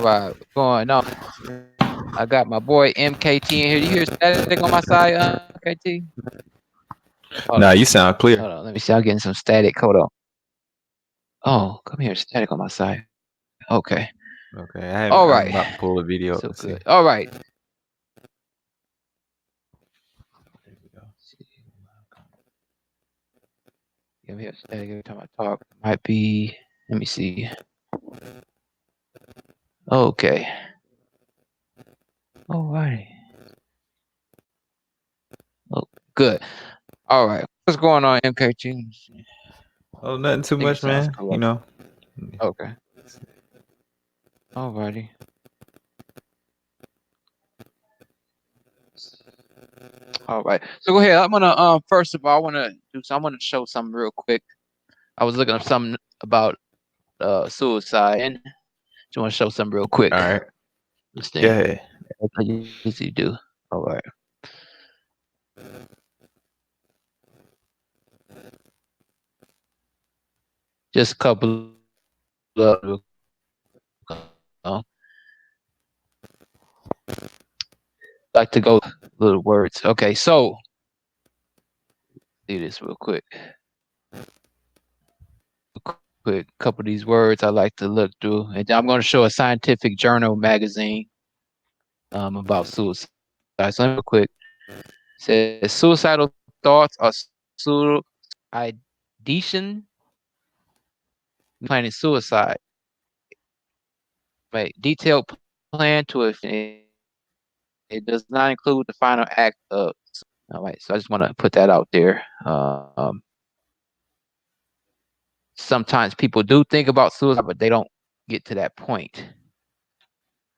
right, what's going on? I got my boy MKT in here. Do you hear static on my side, MKT? Hold Nah, on, you sound clear. hold on. Let me see. I'm getting some static. Hold on. Oh, come here, static on my side. Okay. Okay, All right. I'm about to pull a So video. Let's good. see. All right. There we go. Give me a static every time I talk. Might be. Let me see. Okay. All right. Oh, good. All right. What's going on, MKT? Let me see. Oh, nothing too I think it much, sounds man. You correct. know. Okay. All righty. All right. So go ahead. I'm gonna first of all I wanna do so I wanna show something real quick. I was looking up something about suicide and just wanna show something real quick. All right. This Go thing. ahead. Like I usually do. All right. Just a couple of like to go little words. Okay, so see this real quick. Quick couple of these words I like to look through. And I'm gonna show a scientific journal magazine about suicide. So let me real quick. It says suicidal thoughts are ideation planning suicide. Right. Detailed plan to it does not include the final act of all right. So I just want to put that out there. Sometimes people do think about suicide, but they don't get to that point.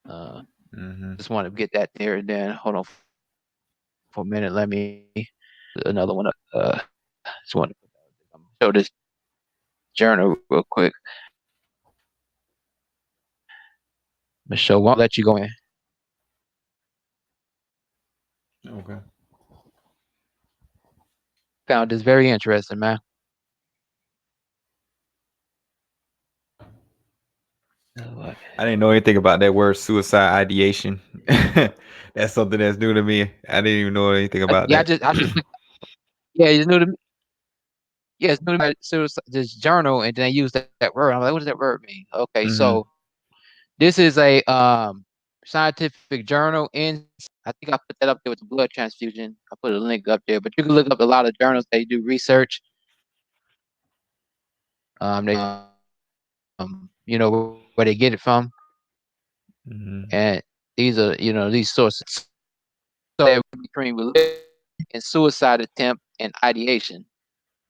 Uh, Mm-hmm. just want to get that there. And then hold on for a minute. Let me another one up. Just want to show this journal real quick. Michelle, won't let you go in. Okay. Found this very interesting, man. Uh, I didn't know anything about that word suicide ideation. That's something that's new to me. I didn't even know anything about Yeah, that. I just yeah, it's new to me. Yeah, it's new to me. This journal, and then I use that word. I'm like, what does that word mean? Okay, so Mm-hmm. this is a scientific journal in. I think I put that up there with the blood transfusion. I put a link up there, but you can look up a lot of journals. They do research. You know where they get it from, Mm-hmm. and these are these sources. So between religion and suicide attempt and ideation,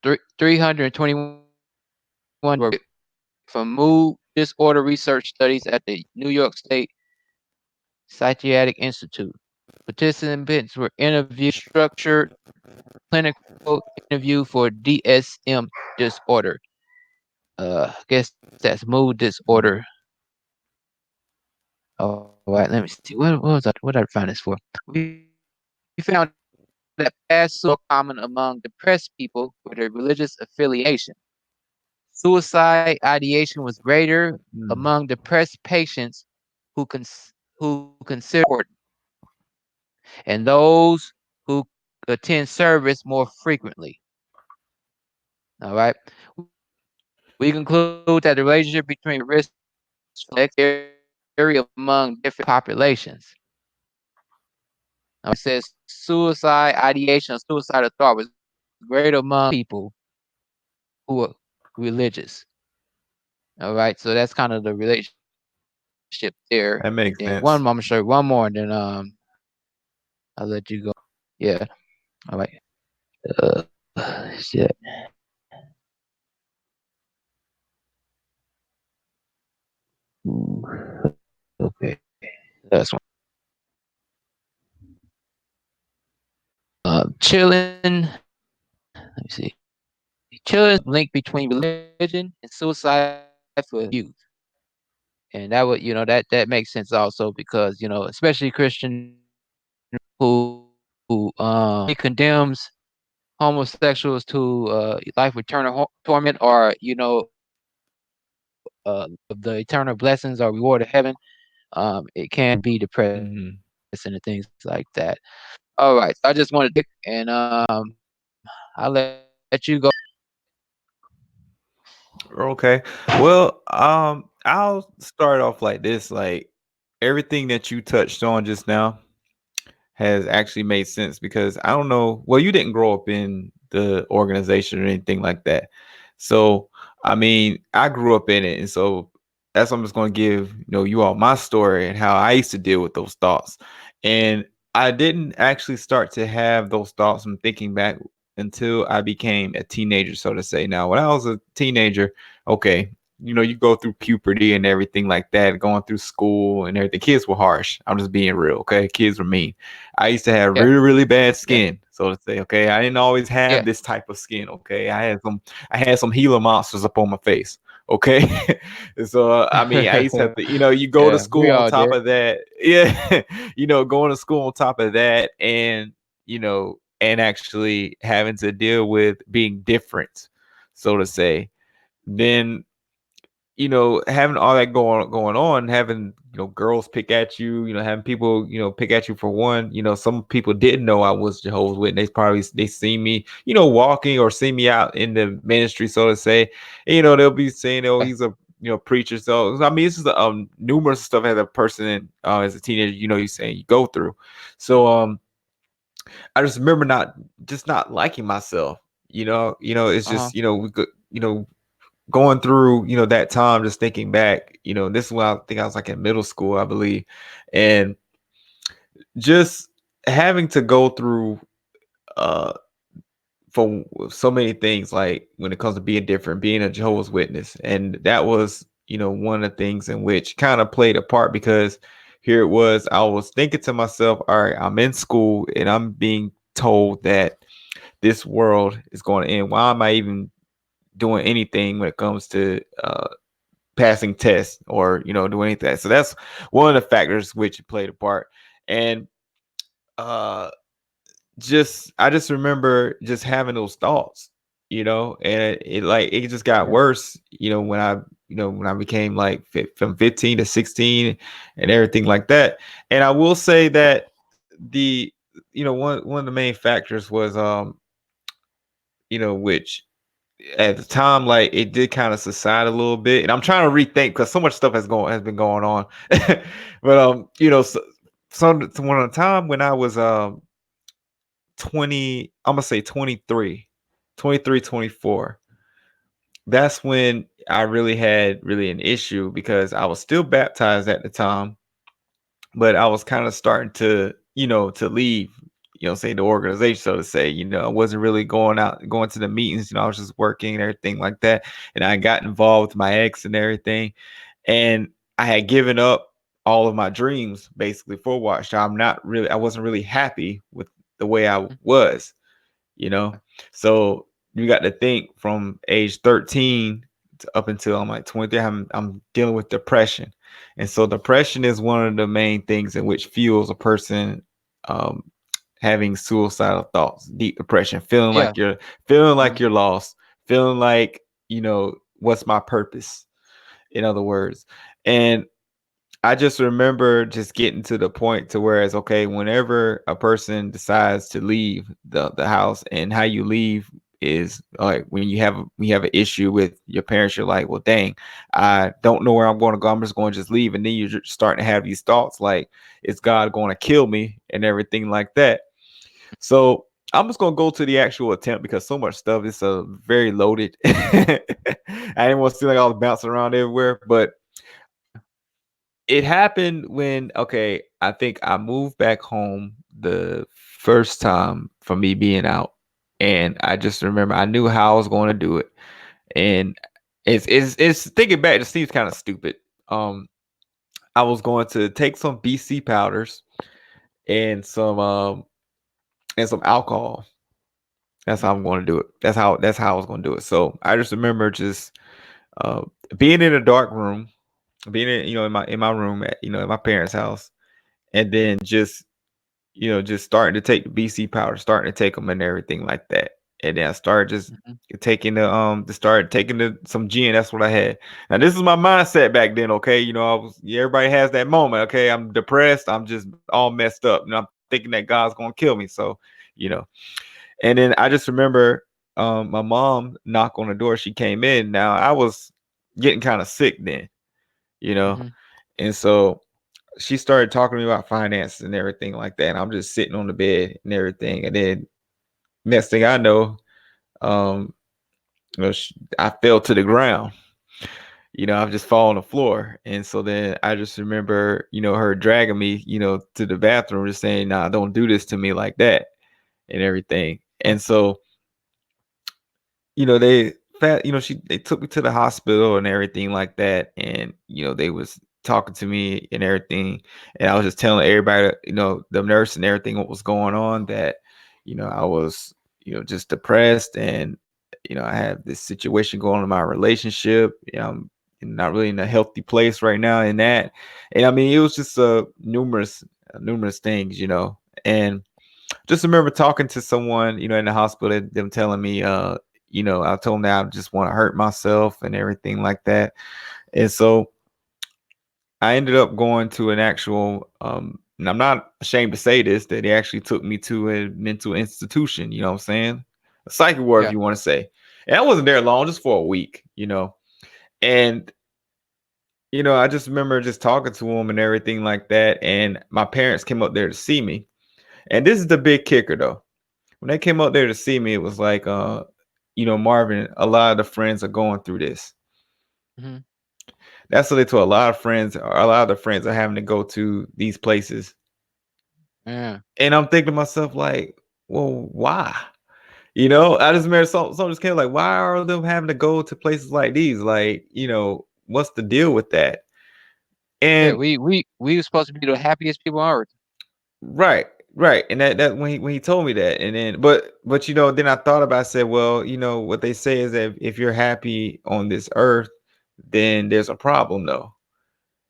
321 were from mood disorder research studies at the New York State Psychiatric Institute. Participants were interviewed structured clinical interview for DSM disorder. I guess that's mood disorder. Oh, right. Let me see. What was that? What did I find this for? We found that past suicide was more common among depressed people with a religious affiliation. Suicide ideation was greater among Mm. depressed patients who consider important, and those who attend service more frequently. All right. We conclude that the relationship between risk vary among different populations. Now, it says suicide ideation or suicidal thought was greater among people who are religious. All right, so that's kind of the relationship there. And then one That more, I'm gonna makes show you one sense. more, and then I'll let you go. Yeah. All right. Shit. Ooh, okay. That's one. Chilling. Let me see. Chilling is link between religion and suicide for youth, and that would that makes sense also because especially Christian who condemns homosexuals to life eternal torment or of the eternal blessings or reward of heaven. it can be depressing and Mhm. things like that. All right, so I just wanted to and I'll let you go. Okay. Well, I'll start off like this. Like everything that you touched on just now has actually made sense because I don't know. Well, you didn't grow up in the organization or anything like that. So, I mean, I grew up in it. And so that's what I'm just going to give, you all my story and how I used to deal with those thoughts. And I didn't actually start to have those thoughts and thinking back until I became a teenager, so to say. Now, when I was a teenager, okay, you go through puberty and everything like that, going through school and everything. Kids were harsh. I'm just being real, okay? Kids were mean. I used to have Yeah, really, really bad yeah, skin, so to say. Okay, I didn't always have yeah. this type of skin. Okay, I had some Gila monsters up on my face. Okay, and so I mean, I used to have to, you go to Yeah, we school on all top did. of that. Yeah, going to school on top of that, and and actually having to deal with being different, so to say. Then having all that going on, having girls pick at you, having people pick at you for one. Some people didn't know I was Jehovah's Witness. They see me, walking or see me out in the ministry, so to say. And, they'll be saying, "Oh, Yeah, he's a preacher." So I mean, this is numerous stuff as a person, as a teenager. You saying you go through. So I just remember not liking myself. It's uh-huh. just we could going through, that time, just thinking back, this is when I think I was like in middle school, I believe. And just having to go through uh for so many things, like when it comes to being different, being a Jehovah's Witness. And that was, one of the things in which kind of played a part because here it was, I was thinking to myself, all right, I'm in school and I'm being told that this world is going to end. Why am I even doing anything when it comes to passing tests or doing anything? So that's one of the factors which played a part. And uh just I just remember just having those thoughts, and it just got Yeah, worse, when I became like from 15 to 16 and everything like that. And I will say that the one of the main factors was which at the time, like it did kind of subside a little bit, and I'm trying to rethink because so much stuff has been going on. But one of the time when I was 20, I'm gonna say 23, 24. That's when I really had really an issue because I was still baptized at the time, but I was kind of starting to, to leave, say the organization, so to say. I wasn't really going to the meetings. I was just working and everything like that. And I got involved with my ex and everything. And I had given up all of my dreams basically for Watch. I wasn't really happy with the way I mhm, was, you know. So you got to think from age 13 to up until I'm like 23, I'm dealing with depression. And so depression is one of the main things in which fuels a person um, having suicidal thoughts, deep depression, yeah, feeling like mhm, you're lost, feeling like, what's my purpose, in other words. And I just remember just getting to the point to where it's okay whenever a person decides to leave the house, and how you leave is like when you have an issue with your parents, you're like, well, dang, I don't know where I'm going to go. I'm just going to just leave. And then you're starting to have these thoughts like, is God going to kill me and everything like that? So I'm just gonna go to the actual attempt because so much stuff is very loaded. I didn't want to see like all the bouncing around everywhere, but it happened when, okay, I think I moved back home the first time for me being out, and I just remember I knew how I was going to do it, and it's thinking back, it seems kind of stupid. Um, I was going to take some BC powders and some alcohol. That's how I'm going to do it. That's how I was going to do it. So I just remember just uh, being in a dark room, being in my room at at my parents' house, and then just starting to take the BC powder, starting to take them and everything like that. and then I started just Mhm. taking started taking some gin. That's what I had. Now this is my mindset back then. Okay, everybody has that moment. Okay, I'm depressed. I'm just all messed up, and I'm thinking that God's gonna kill me. So, you know, and then I just remember my mom knock on the door. She came in. Now I was getting kind of sick then, you know, Mhm. and so she started talking to me about finances and everything like that. And I'm just sitting on the bed and everything. And then next thing I know, um, I fell to the ground. I've just fallen on the floor. And so then I just remember, her dragging me, to the bathroom, just saying, "Nah, don't do this to me like that," and everything. And so they took me to the hospital and everything like that, and they was talking to me and everything, and I was just telling everybody, the nurse and everything, what was going on, that I was just depressed, and I have this situation going on in my relationship. I'm not really in a healthy place right now in that. And I mean, it was just numerous things, and just remember talking to someone, in the hospital, them telling me, I told them that I just want to hurt myself and everything like that. And so I ended up going to an actual, and I'm not ashamed to say this, that they actually took me to a mental institution, you know what I'm saying? A psychic ward, if Yeah. you want to say. And I wasn't there long, just for a week, And, I just remember just talking to them and everything like that. And my parents came up there to see me. And this is the big kicker, though. When they came up there to see me, it was like, Marvin, a lot of the friends are going through this. Mhm. That's what they told a lot of friends. A lot of the friends are having to go to these places, Yeah. and I'm thinking to myself, like, well, why? I just remember some just came like, why are them having to go to places like these? Like, what's the deal with that? Yeah. And We were supposed to be the happiest people on earth. right, right, and that when he told me that, and then but then I thought about, I said, well, what they say is that if you're happy on this earth, then there's a problem, though.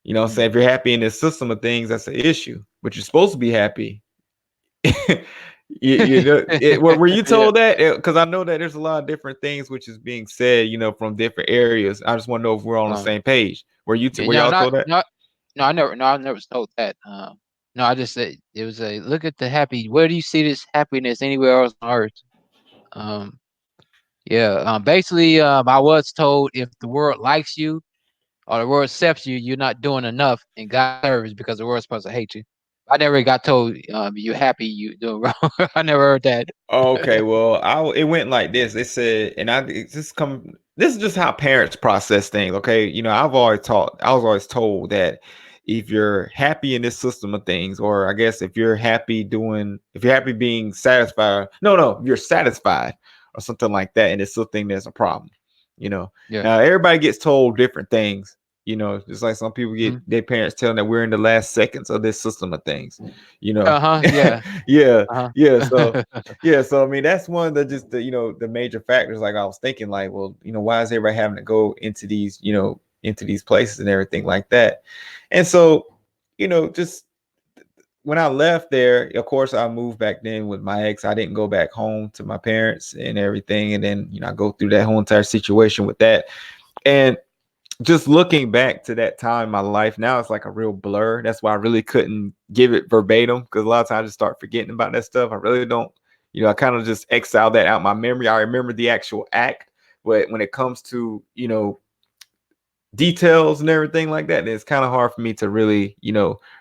What I'm saying, Mm. if you're happy in this system of things, that's an issue. But you're supposed to be happy. Were you Yeah. told that? Because I know that there's a lot of different things which is being said, from different areas. I just want to know if we're on the Um. same page. Yeah. Were No. y'all Not. told that? Not. No. I never. No. I never was told that. No. I just said it was a look at the happy. Where do you see this happiness anywhere else on earth? Um. Yeah. Basically, I was told if the world likes you or the world accepts you, you're not doing enough in God's service because the world's supposed to hate you. I never got told you're happy you doing wrong. I never heard that. Okay, well, it went like this. They said, and this is just how parents process things. Okay, I was always told that if you're happy in this system of things, or I guess if you're happy being satisfied, no, if you're satisfied or something like that, and it's still think there's a problem. You know, Yeah. now everybody gets told different things. Just like some people get Mhm. their parents telling that we're in the last seconds of this system of things. You know, Uh-huh. Yeah. yeah, yeah. So Uh-huh. yeah, so I mean that's one of the the major factors. Like I was thinking, like, well, why is everybody having to go into these into these places and everything like that? And so just when I left there, of course, I moved back then with my ex. I didn't go back home to my parents and everything, and then I go through that whole entire situation with that. And just looking back to that time in my life now, it's like a real blur. That's why I really couldn't give it verbatim, because a lot of times I just start forgetting about that stuff. I really don't, I kind of just exile that out my memory. I remember the actual act, but when it comes to details and everything like that, it's kind of hard for me to really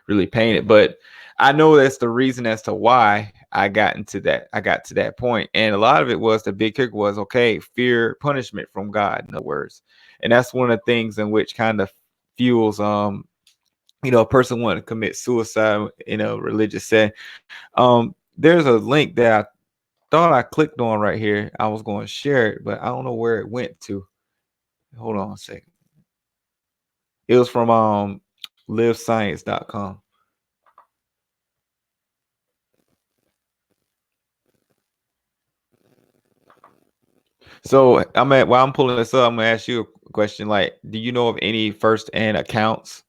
really paint it. But I know that's the reason as to why I got to that point. And a lot of it was, the big kick was, okay, fear punishment from God, in other words. And that's one of the things in which kind of fuels a person wanting to commit suicide in a religious setting. There's a link that I thought I clicked on right here. I was going to share it, but I don't know where it went to. Hold on a second. It was from livescience.com. So while I'm pulling this up, I'm gonna ask you a question. Like, do you know of any first-hand accounts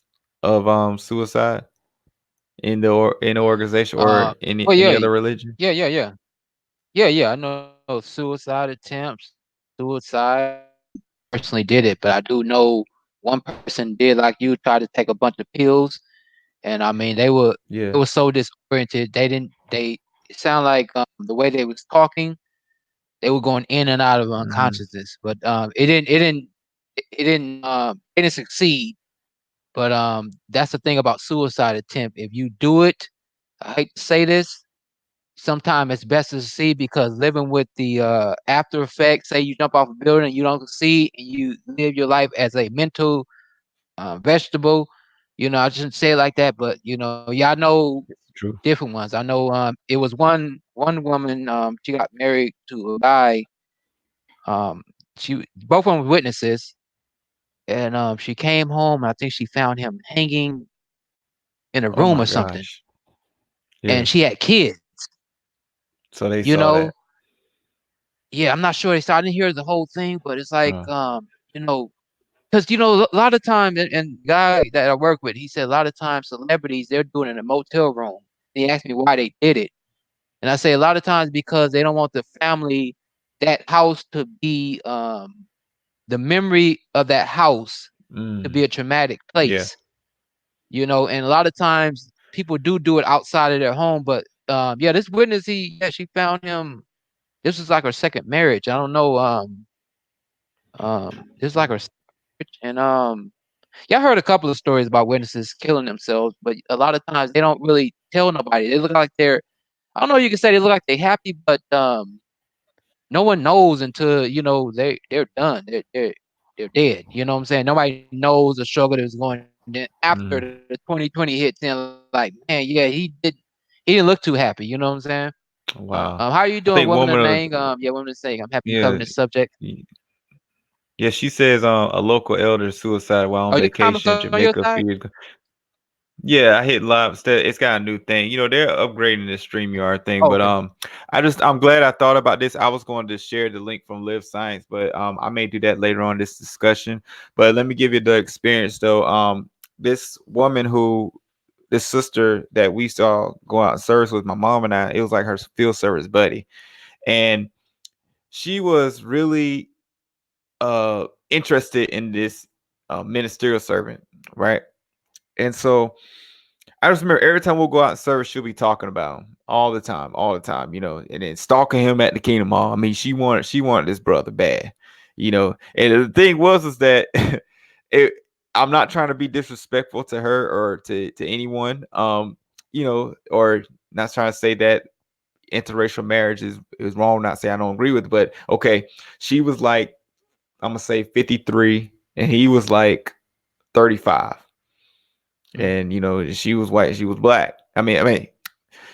of suicide in the organization Uh, or any well, yeah, any other religion? yeah, yeah, yeah, yeah, yeah. I know know suicide attempts, suicide. Personally did it, but I do know one person did like you, tried to take a bunch of pills, and I mean Yeah. they were so disoriented. They didn't they it sounded like the way they was talking, they were going in and out of Mhm. unconsciousness. But it didn't succeed. But that's the thing about suicide attempt. If you do it, I hate to say this, sometimes it's best to see because living with the after effects, say you jump off a building, you don't succeed, and you live your life as a mental vegetable. I shouldn't say it like that, but y'all know True. different ones. I know it was one woman. She got married to a guy. Um, she both of them were witnesses, and she came home. And I think she found him hanging in a Oh room my or something, gosh. Yeah. and she had kids. So they You saw know, that. yeah, I'm not sure. So I didn't hear the whole thing, but it's like, Uh, you know, because a lot of times, and the guy that I work with, he said a lot of times celebrities they're doing it in a motel room. He asked me why they did it, and I say a lot of times because they don't want the family, that house to be, the memory of that house to be mm, a traumatic yeah. place. And a lot of times people do it outside of their home, but yeah, this witness, she found him. This was like her second marriage. I don't know. This is like her second marriage, and yeah, I heard a couple of stories about witnesses killing themselves, but a lot of times they don't really tell nobody. They look like they're, I don't know, you can say they look like they're happy, but no one knows until they're done. They're dead. You know what I'm saying? Nobody knows the struggle that was going. Then after the Mm, 2020 hits, then like, man, yeah, he didn't look too happy. You know what I'm saying? How wow. are you I doing, think woman of woman name? of the Yeah, woman of saying, I'm happy you covering yeah, this subject. y yeah, she says, a local elder suicide while on Are the comments vacation, on your side? Jamaica fears. Yeah, I hit live. It's got a new thing. They're upgrading the StreamYard Oh, thing, but okay. I'm glad I thought about this. I was going to share the link from Live Science, but I may do that later on this discussion. But let me give you the experience though. This woman this sister that we saw go out and service with my mom and I, it was like her field service buddy, and she was really interested in this ministerial servant, right? And so I just remember every time we'll go out and service, she'll be talking about him all the time, and then stalking him at the Kingdom Hall. I mean, she wanted this brother bad, And the thing was is that it, I'm not trying to be disrespectful to her or to anyone, or not trying to say that interracial marriage is wrong. Not say I don't agree with it, but okay, she was like, I'm gonna say 53, and he was like 35, Mm, and she was white, she was black. I mean,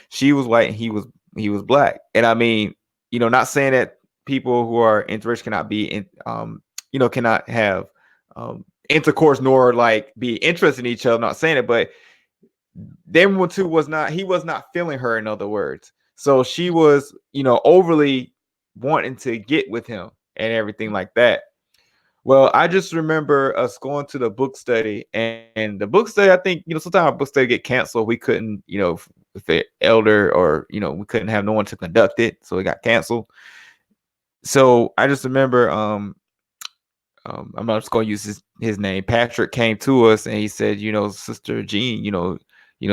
she was white and he was black. And I mean, not saying that people who are interracial cannot be cannot have intercourse nor like be interested in each other. I'm not saying it, but them one too was not, he was not feeling her, in other words. So she mm, was, overly wanting to get with him and everything mm, like that. Well, I just remember us going to the book study, and the book study, I think, sometimes our book study get canceled. We couldn't, if the elder, or, we couldn't have no one to conduct it. So it got canceled. So I just remember, I'm not just going to use his name. Patrick came to us and he said, Sister Jean,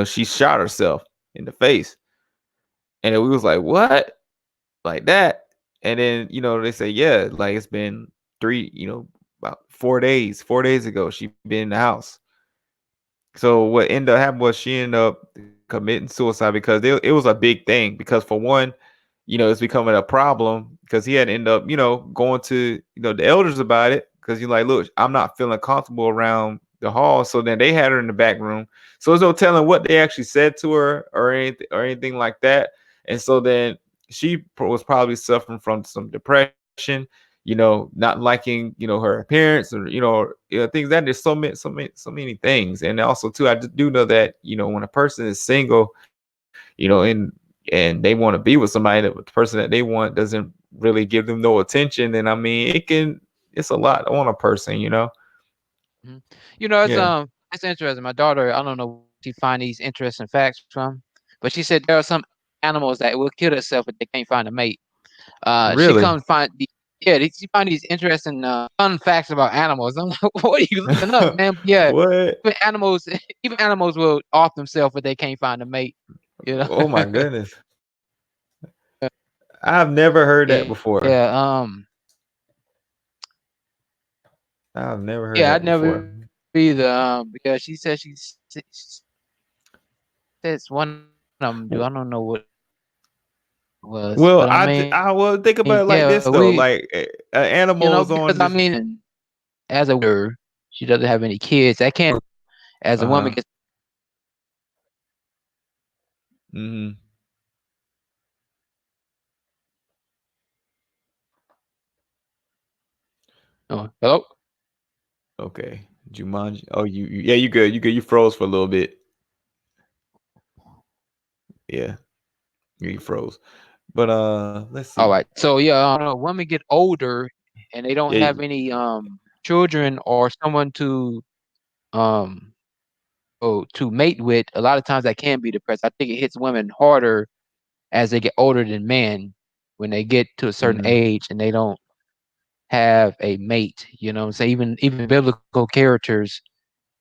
she shot herself in the face. And then we was like, what? Like that? And then, they say, yeah, like it's been about 4 days ago, she been in the house. So what ended up happening was she ended up committing suicide because it was a big thing. Because for one, it's becoming a problem because he had to end up, going to, the elders about it, because you're like, look, I'm not feeling comfortable around the hall. So then they had her in the back room. So there's no telling what they actually said to her or anything like that. And so then she was probably suffering from some depression, not liking, her appearance, or, things that there's so many things. And also too, I do know that, when a person is single, and they want to be with somebody, that the person that they want doesn't really give them no attention, then I mean, it's a lot on a person. mm. Yeah. It's interesting. My daughter, I don't know where she find these interesting facts from, but she said there are some animals that will kill themselves if they can't find a mate. She Really? comes find the yeah, she find these interesting fun facts about animals. I'm like, what are you looking up, man? Yeah, What? even animals, even animals will off themselves if they can't find a mate. You know. Oh my goodness. I've never heard that Yeah. before. I've never heard Yeah. I that before. never either. Because she said says one of them do. I don't know what was, but Well, I mean, I well think yeah, about it like this we, though. Like an animal is because on I this. mean, as a widower, she doesn't have any kids. That can't as a woman Uh-huh. gets. Mm-hmm. Oh, hello. Okay. Jumanji. Oh, yeah, you good. You good. You froze for a little bit. Yeah. Yeah, you froze. But let's All see. right. So yeah, when a woman get older and they don't Yeah. have any children or someone um to mate with, a lot of times that can be depressed. I think it hits women harder as they get older than men when they get to a certain Mm-hmm. age and they don't have a mate. You know, say even biblical characters.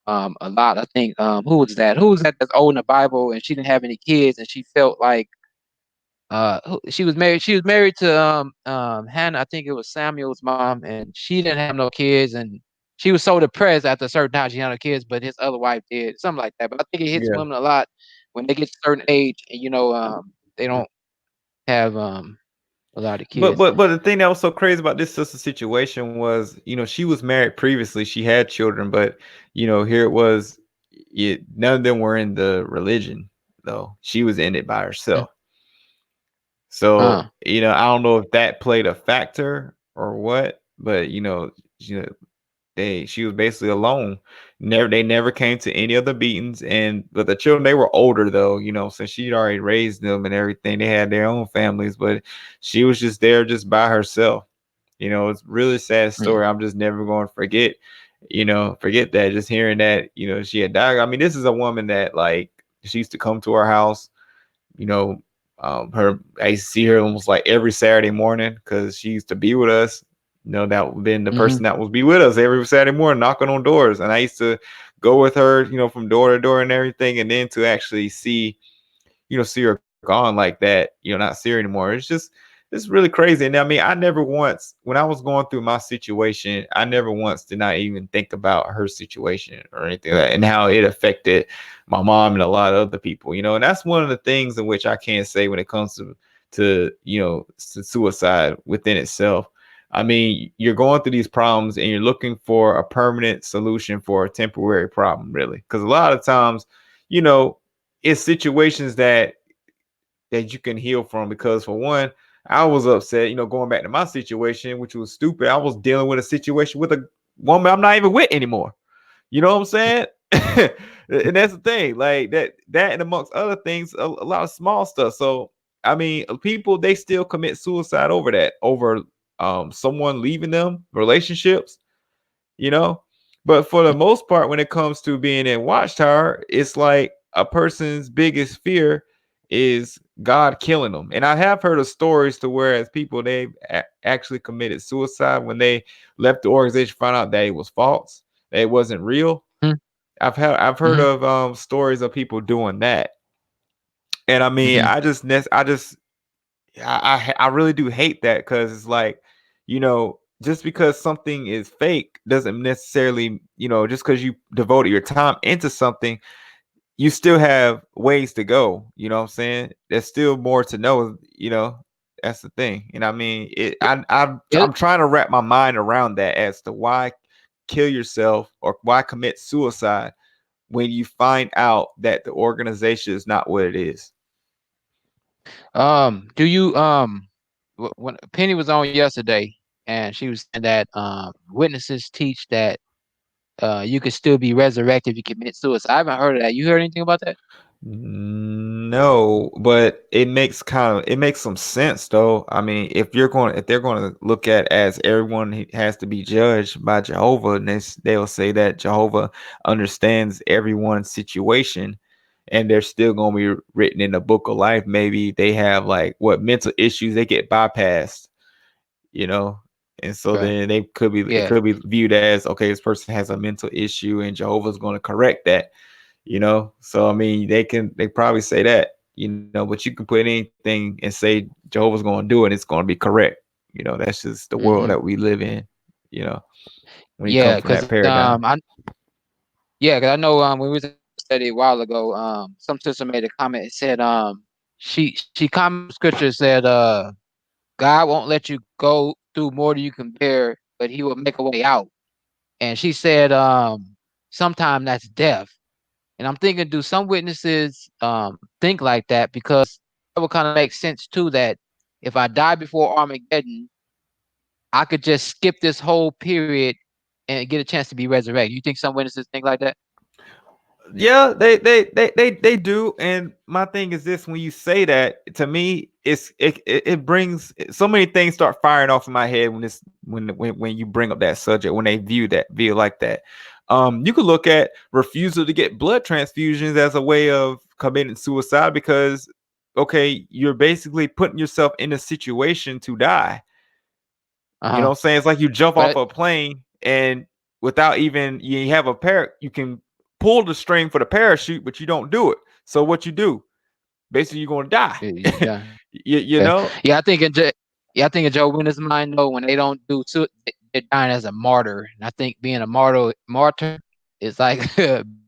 A lot. I think who was that? Who was that that's old in the Bible and she didn't have any kids and she felt like she was married. She was married to Hannah. I think it was Samuel's mom, and she didn't have no kids, and she was so depressed after a certain time she had no kids, but his other wife did, something like that. But I think it hits Yeah. women a lot when they get to a certain age, and they don't have a lot of But kids. the thing that was so crazy about this sister situation was, she was married previously. She had children, but here it was. None of them were in the religion though. She was in it by Mm. herself. So, Uh, I don't know if that played a factor or what, but you know, she was basically alone. They never came to any of the meetings, and but the children, they were older though, since she'd already raised them and everything. They had their own families, but she was just there just by herself. It's really sad mm, story. I'm just never going to forget, forget that. Just hearing that, she had died. I mean, this is a woman that like she used to come to our house, you know, her I used to see her almost like every Saturday morning because she used to be with us. That would been the mm-hmm, person that would be with us every Saturday morning, knocking on doors, and I used to go with her, from door to door and everything, and then to actually see her gone like that, not see her anymore. It's really crazy. And I mean, I never once, when I was going through my situation, I never once did not even think about her situation or anything like that, and how it affected my mom and a lot of other people, and that's one of the things in which I can't say when it comes to suicide within itself. I mean, you're going through these problems and you're looking for a permanent solution for a temporary problem, really. Because a lot of times, you know, it's situations that you can heal from. Because for one, I was upset, going back to my situation, which was stupid. I was dealing with a situation with a woman I'm not even with anymore. You know what I'm saying? And that's the thing, like that and amongst other things, a lot of small stuff. So I mean, people, they still commit suicide over that, over someone leaving them, relationships, you know. But for the most part, when it comes to being in Watchtower, it's like a person's biggest fear is God killing them. And I have heard of stories to whereas people, they actually committed suicide when they left the organization, found out that it was false, that it wasn't real. I've heard mm-hmm, of stories of people doing that. And I mean, mm-hmm. I really do hate that, because it's like, just because something is fake doesn't necessarily, just because you devoted your time into something, you still have ways to go. You know what I'm saying? There's still more to know. That's the thing. And I mean, Yeah. I'm trying to wrap my mind around that as to why kill yourself or why commit suicide when you find out that the organization is not what it is. Do you when Penny was on yesterday and she was saying that witnesses teach that you could still be resurrected if you commit suicide. I haven't heard of that. You heard anything about that? No, but it makes some sense though. I mean, if they're going to look at as everyone has to be judged by Jehovah, and they'll say that Jehovah understands everyone's situation and they're still gonna be written in the book of life. Maybe they have like what mental issues, they get bypassed, you know. And so Okay. then they could be, it Yeah. could be viewed as, okay, this person has a mental issue and Jehovah's going to correct that, you know. So I mean, they probably say that, you know, but you can put anything and say Jehovah's going to do it, it's going to be correct. You know, that's just the world that Hmm. we live in, you know, when you come Yeah, from that because paradigm. I know when we was in study a while ago, some sister made a comment. It said she commented scripture said God won't let you go through more than you can bear, but He will make a way out. And she said sometime that's death. And I'm thinking, do some witnesses think like that? Because that would kind of make sense too. That if I die before Armageddon, I could just skip this whole period and get a chance to be resurrected. You think some witnesses think like that? Yeah, they do. And my thing is this: when you say that, to me, it brings so many things start firing off in my head when this when you bring up that subject, when they view like that. You could look at refusal to get blood transfusions as a way of committing suicide, because okay, you're basically putting yourself in a situation to die. You know Uh-huh. what I'm saying? It's like you jump off But a plane and without even, you have a you can pull the string for the parachute, but you don't do it. So what you do? Basically, you're gonna die. yeah, You yeah, know? yeah. I think in Joe Winner's mind though, when they don't do they're dying as a martyr. And I think being a martyr is like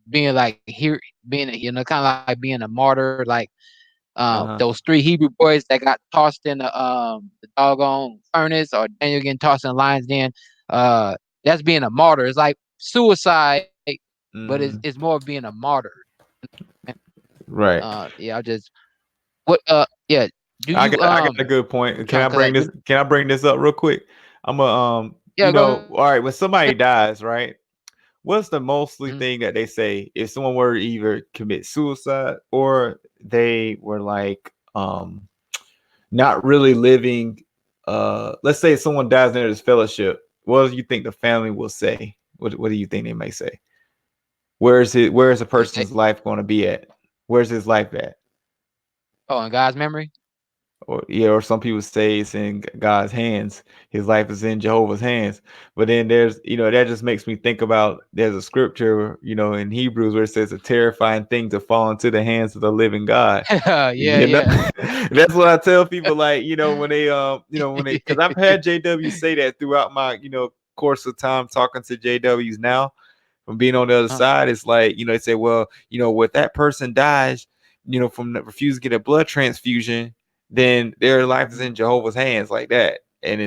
being like here, being kind of like being a martyr. Like those Uh-huh. three Hebrew boys that got tossed in the doggone furnace, or Daniel getting tossed in the lion's den. Uh, that's being a martyr. It's like suicide, but it's Hmm. more of being a martyr. Right. Yeah, I just what yeah. Do you I got a good point. Can trying I because bring this? Can I bring this up real quick? I'm a yeah, go ahead. all right. When somebody dies, right? What's the Mhm. mostly thing that they say if someone were to either commit suicide or they were like not really living, let's say someone dies near this fellowship, what do you think the family will say? What do you think they may say? Where is a They, person's life going to be at? Where's his life at? oh, in God's memory. Or yeah, or some people say it's in God's hands. His life is in Jehovah's hands. But then there's, that just makes me think about, there's a scripture, in Hebrews, where it says a terrifying thing to fall into the hands of the living God. Yeah, You know, yeah. that's what I tell people. Like, because I've had JW say that throughout my, course of time talking to JWs now, from being on the other uh, side. It's like, they say, well, what that person dies, from refusing to get a blood transfusion, then their life is mhm. in Jehovah's hands, like that. And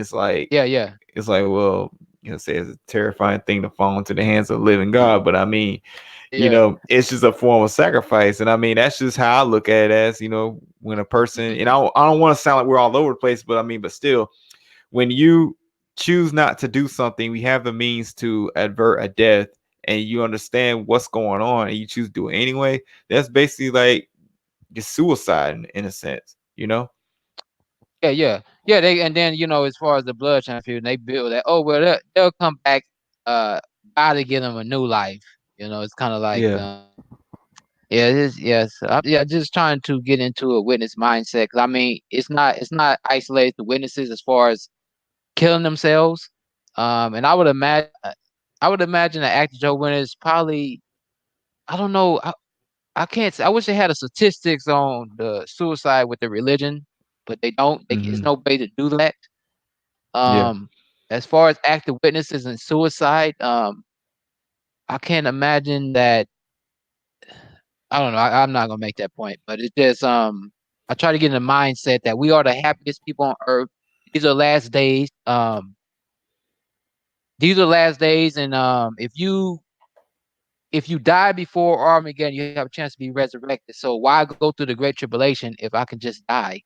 Yeah, yeah, it's like, well, say it's a terrifying thing to fall into the hands of the living God. But I mean, yeah. it's just a form of sacrifice. And I mean, that's just how I look at it as, when a person, and Mhm. I don't want to sound like we're all over the place, but I mean, but still, when you choose not to do something, we have the means to avert a death, and you understand what's going on and you choose to do it anyway, that's basically like just suicide in a sense, you know? Yeah, yeah, yeah. They and then as far as the blood transfusion, they build that. Oh well, they'll come back. God to give them a new life. It's kind of like Yeah. yeah, it is. Yes, yeah. Just trying to get into a witness mindset. 'Cause I mean, it's not isolated to witnesses as far as killing themselves. And I would imagine that active Joe winners probably. I don't know. I can't. I wish they had a statistics on the suicide with the religion, but they don't. It's Hmm. no way to do that. Yeah. Um, as far as active witnesses and suicide, I can't imagine that. I don't know. I'm not gonna make that point, but it's just I try to get in the mindset that we are the happiest people on earth. These are last days. These are last days, and if you die before Armageddon, you have a chance to be resurrected. So why go through the great tribulation if I can just die?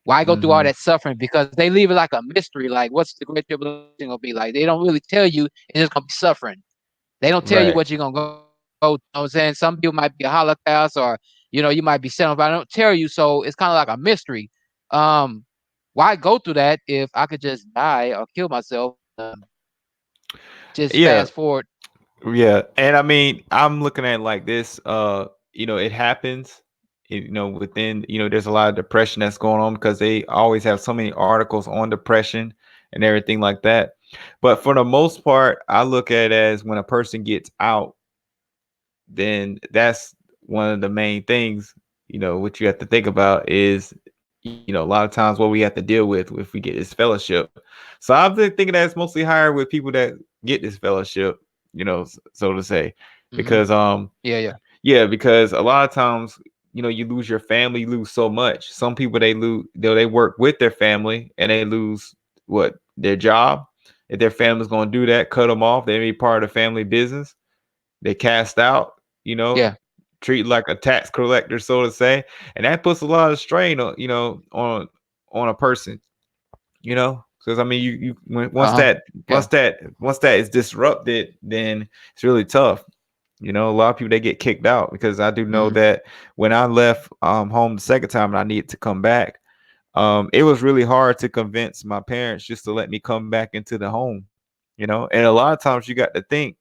Why go through all Hmm. that suffering? Because they leave it like a mystery. Like, what's the great tribulation gonna be like? They don't really tell you. It's just gonna be suffering. They don't tell you Right. what you're gonna go. You know what I'm saying? Some people might be a Holocaust, or you might be set on fire. I don't tell you, so it's kind of like a mystery. Um, why go through that if I could just die or kill myself? Just Yeah. fast forward. Yeah. And I mean, I'm looking at it like this. it happens. Within, there's a lot of depression that's going on because they always have so many articles on depression and everything like that. But for the most part, I look at it as when a person gets out, then that's one of the main things, what you have to think about is, a lot of times what we have to deal with if we get this fellowship. So I'm thinking that it's mostly higher with people that get this fellowship, so to say, Mhm. because Yeah, yeah. yeah, because a lot of times, you lose your family, you lose so much. Some people they lose, they work with their family and they lose what their job. If their family's going to do that, cut them off. They be part of the family business. They cast out, Yeah. treat like a tax collector, so to say, and that puts a lot of strain on, on a person, because I mean, once Uh-huh. that Yeah. is disrupted, then it's really tough. A lot of people they get kicked out because I do know Mhm. that when I left home the second time and I needed to come back, it was really hard to convince my parents just to let me come back into the home, and a lot of times you got to think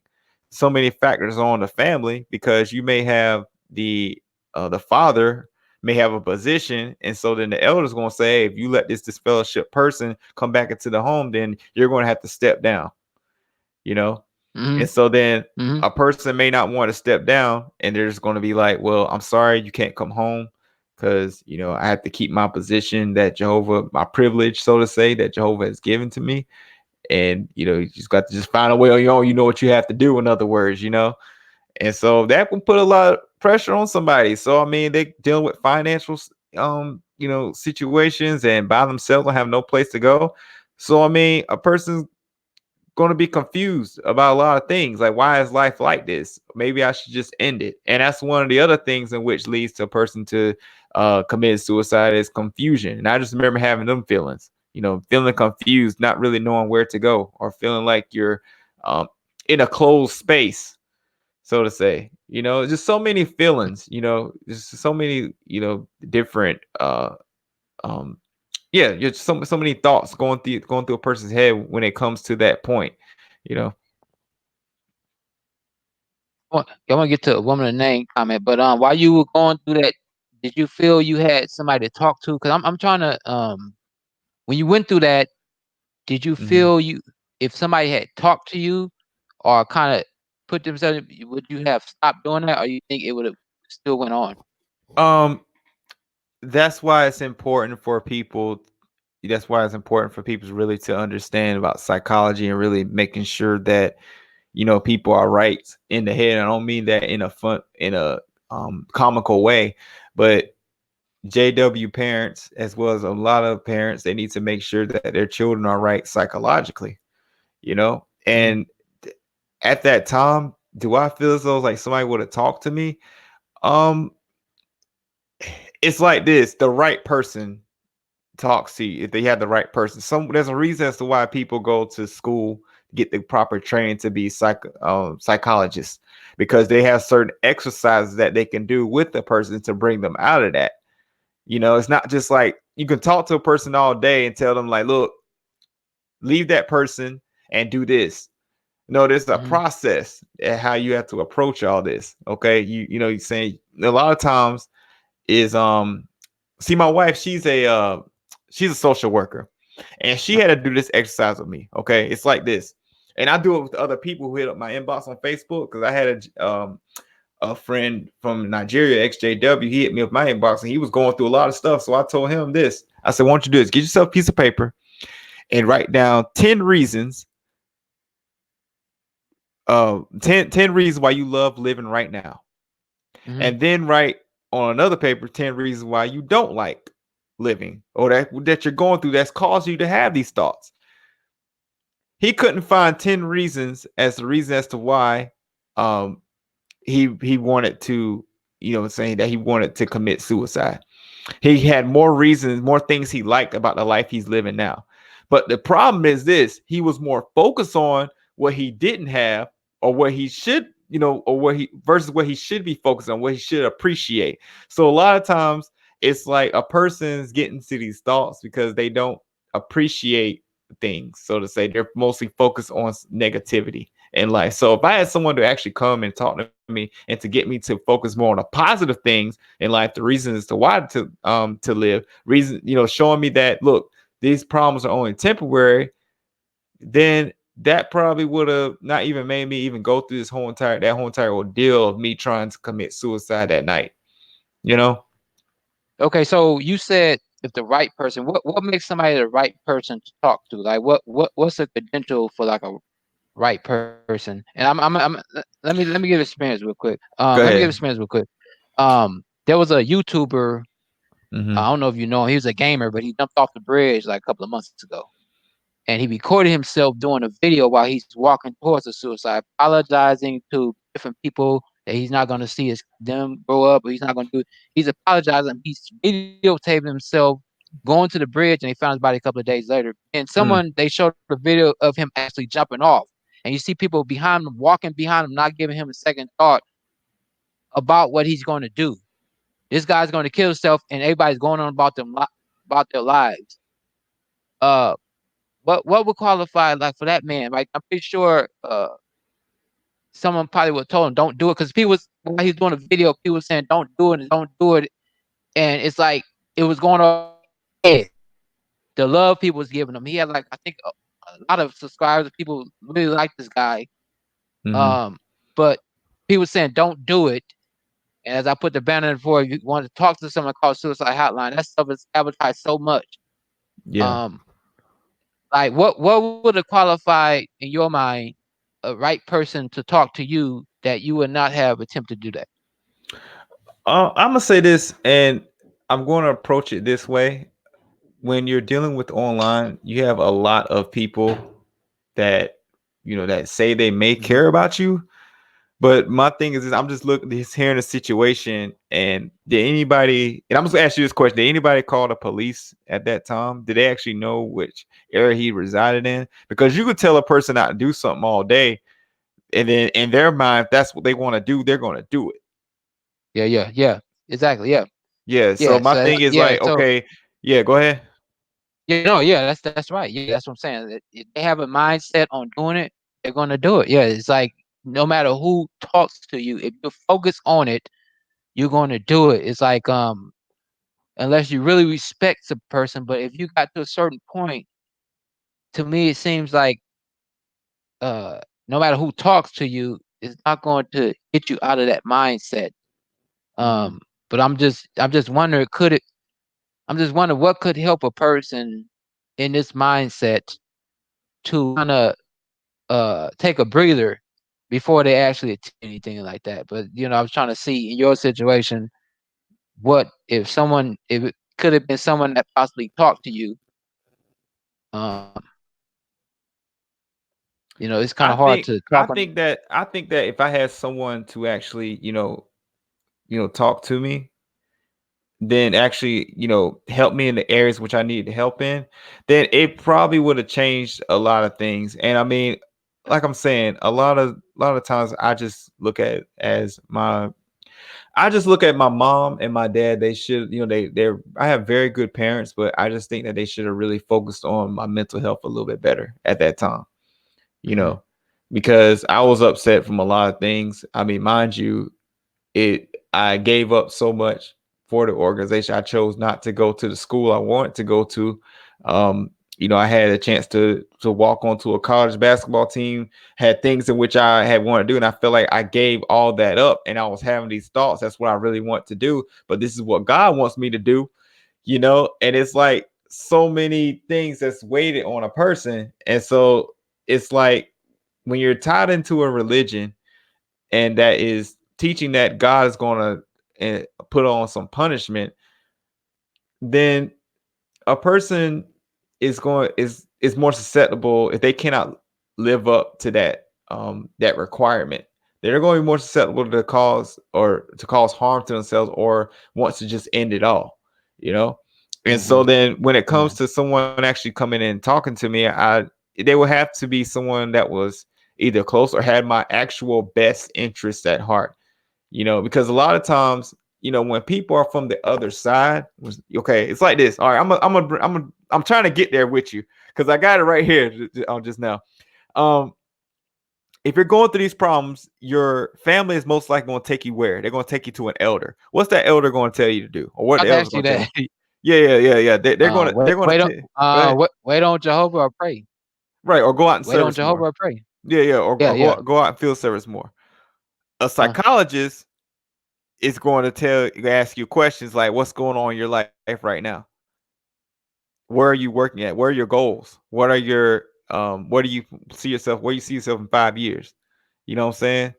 so many factors on the family because you may have the father may have a position, and so then the elders going to say, hey, if you let this disfellowship person come back into the home, then you're going to have to step down, you know and Mhm. so then Mhm. a person may not want to step down, and they're just going to be like, well, I'm sorry, you can't come home because, I have to keep my position that Jehovah, my privilege, so to say, that Jehovah has given to me. And, you just got to just find a way on your own. You know what you have to do, in other words, And so that will put a lot of pressure on somebody. So, I mean, they deal with financial, situations and by themselves and have no place to go. So, I mean, a person's going to be confused about a lot of things. Like, why is life like this? Maybe I should just end it. And that's one of the other things in which leads to a person to commit suicide is confusion. And I just remember having them feelings, feeling confused, not really knowing where to go, or feeling like you're um, in a closed space, so to say. Just so many feelings, just so many, different um yeah, just so many thoughts going through a person's head when it comes to that point, you know. I want to get to a woman of name comment, but while you were going through that, did you feel you had somebody to talk to? Because I'm trying to when you went through that, did you Mhm. feel you if somebody had talked to you or kind of put themselves, would you have stopped doing that, or you think it would have still went on? Um, that's why it's important for people. That's why it's important for people really to understand about psychology and really making sure that people are right in the head. I don't mean that in a comical way, but JW parents, as well as a lot of parents, they need to make sure that their children are right psychologically, Hmm. and at that time, do I feel as though like somebody would have talked to me? Um, it's like this: the right person talks to you if they have the right person. There's a reason as to why people go to school to get the proper training to be psychologists, because they have certain exercises that they can do with the person to bring them out of that. It's not just like you can talk to a person all day and tell them like, look, leave that person and do this. No, there's a Hmm. process at how you have to approach all this. Okay. You're saying a lot of times is see, my wife, she's a social worker, and she had to do this exercise with me. Okay. It's like this. And I do it with other people who hit up my inbox on Facebook, because I had a friend from Nigeria, exJW. He hit me up my inbox and he was going through a lot of stuff. So I told him this. I said, why don't you do this? Get yourself a piece of paper and write down 10 reasons, 10 reasons why you love living right now. Hmm. And then write on another paper 10 reasons why you don't like living, or that you're going through that's caused you to have these thoughts. He couldn't find 10 reasons as the reason as to why um he wanted to, saying that he wanted to commit suicide. He had more reasons, more things he liked about the life he's living now. But the problem is this: he was more focused on what he didn't have, or what he should, or what he versus what he should be focused on, what he should appreciate. So a lot of times it's like a person's getting to these thoughts because they don't appreciate things. So to say, they're mostly focused on negativity. in life. So if I had someone to actually come and talk to me and to get me to focus more on the positive things in life, the reasons as to why to live, reason, showing me that look, these problems are only temporary, then that probably would have not even made me even go through that whole entire ordeal of me trying to commit suicide that night. You know? Okay, so you said if the right person, what makes somebody the right person to talk to? Like what's a credential for like a right person? And let me give experience real quick. Let Go me give ahead. experience real quick. There was a YouTuber. Mm-hmm. I don't know if you know him. He was a gamer, but he jumped off the bridge like a couple of months ago, and he recorded himself doing a video while he's walking towards the suicide, apologizing to different people that he's not going to see them grow up, or he's not going to do. He's apologizing. He's videotaping himself going to the bridge, and they found his body a couple of days later. And Mm, someone they showed a video of him actually jumping off, and you see people behind him walking behind him, not giving him a second thought about what he's going to do. This guy's going to kill himself, and everybody's going on about about their lives. Uh, what would qualify like for that man? Like I'm pretty sure someone probably would have told him don't do it because people was while he was doing a video, people was saying don't do it and don't do it, and it's like it was going over his head. The love people was giving him. He had like I think a lot of subscribers. People really like this guy. mm-hmm. Um, but people saying don't do it. And as I put the banner for, if you want to talk to someone called Suicide Hotline, that stuff is advertised so much. Yeah. Um, like what would have qualified in your mind a right person to talk to you that you would not have attempted to do that? I'm gonna say this, and I'm going to approach it this way. When you're dealing with online, you have a lot of people that that say they may Hmm. care about you. But my thing is, I'm just looking, just hearing the situation, and did anybody? And I'm just gonna ask you this question: did anybody call the police at that time? Did they actually know which area he resided in? Because you could tell a person not to do something all day, and then in their mind, if that's what they want to do, they're gonna do it. Yeah. Exactly. Yeah. Yeah. So Yeah. my So thing is yeah. like, So okay, yeah, go ahead. yeah. No. Yeah. That's right. Yeah. That's what I'm saying. If they have a mindset on doing it, they're gonna do it. Yeah. It's like no matter who talks to you, if you focus on it, you're gonna do it. It's like unless you really respect the person, but if you got to a certain point, to me it seems like uh no matter who talks to you, it's not going to get you out of that mindset. Mm-hmm. But I'm just wondering, I'm just wondering what could help a person in this mindset to kind of take a breather before they actually attempt anything like that. But I was trying to see in your situation, what if it could have been someone that possibly talked to you. Um, it's kind of I hard think to I talk on. think that I think that if I had someone to actually, talk to me, then actually, help me in the areas which I need to help in, then it probably would have changed a lot of things. And I mean, like I'm saying, a lot of times I just look at as my I just look at my mom and my dad. They should, they're I have very good parents, but I just think that they should have really focused on my mental health a little bit better at that time, you Mhm. know, because I was upset from a lot of things. I mean, mind you, I gave up so much for the organization. I chose not to go to the school I wanted to go to. Um, I had a chance to walk onto a college basketball team, had things in which I had wanted to do, and I feel like I gave all that up. And I was having these thoughts. That's what I really want to do, but this is what God wants me to do. And it's like so many things that's weighted on a person, and so it's like when you're tied into a religion and that is teaching that God is going to put on some punishment, then a person is more susceptible if they cannot live up to that requirement. They're going to be more susceptible to cause harm to themselves or wants to just end it all, you know. And so Mhm. then when it comes Mhm. to someone actually coming in and talking to me, they would have to be someone that was either close or had my actual best interests at heart, because a lot of times, when people are from the other side, okay, it's like this. All right, I'm trying to get there with you because I got it right here just now. Um, if you're going through these problems, your family is most likely going to take you where? They're going to take you to an elder. What's that elder going to tell you to do, or what I the was elder's asking going you to tell you? that. Yeah. They're Wait going on to go ahead. wait on Jehovah or pray. Right, or go out and Wait on service Jehovah more. or pray. Yeah, Yeah, or yeah. go out and field service more. A Uh, psychologist is going to ask you questions like, what's going on in your life right now? Where are you working at? What are your goals? What do you see yourself? Where you see yourself in 5 years? You know what I'm saying?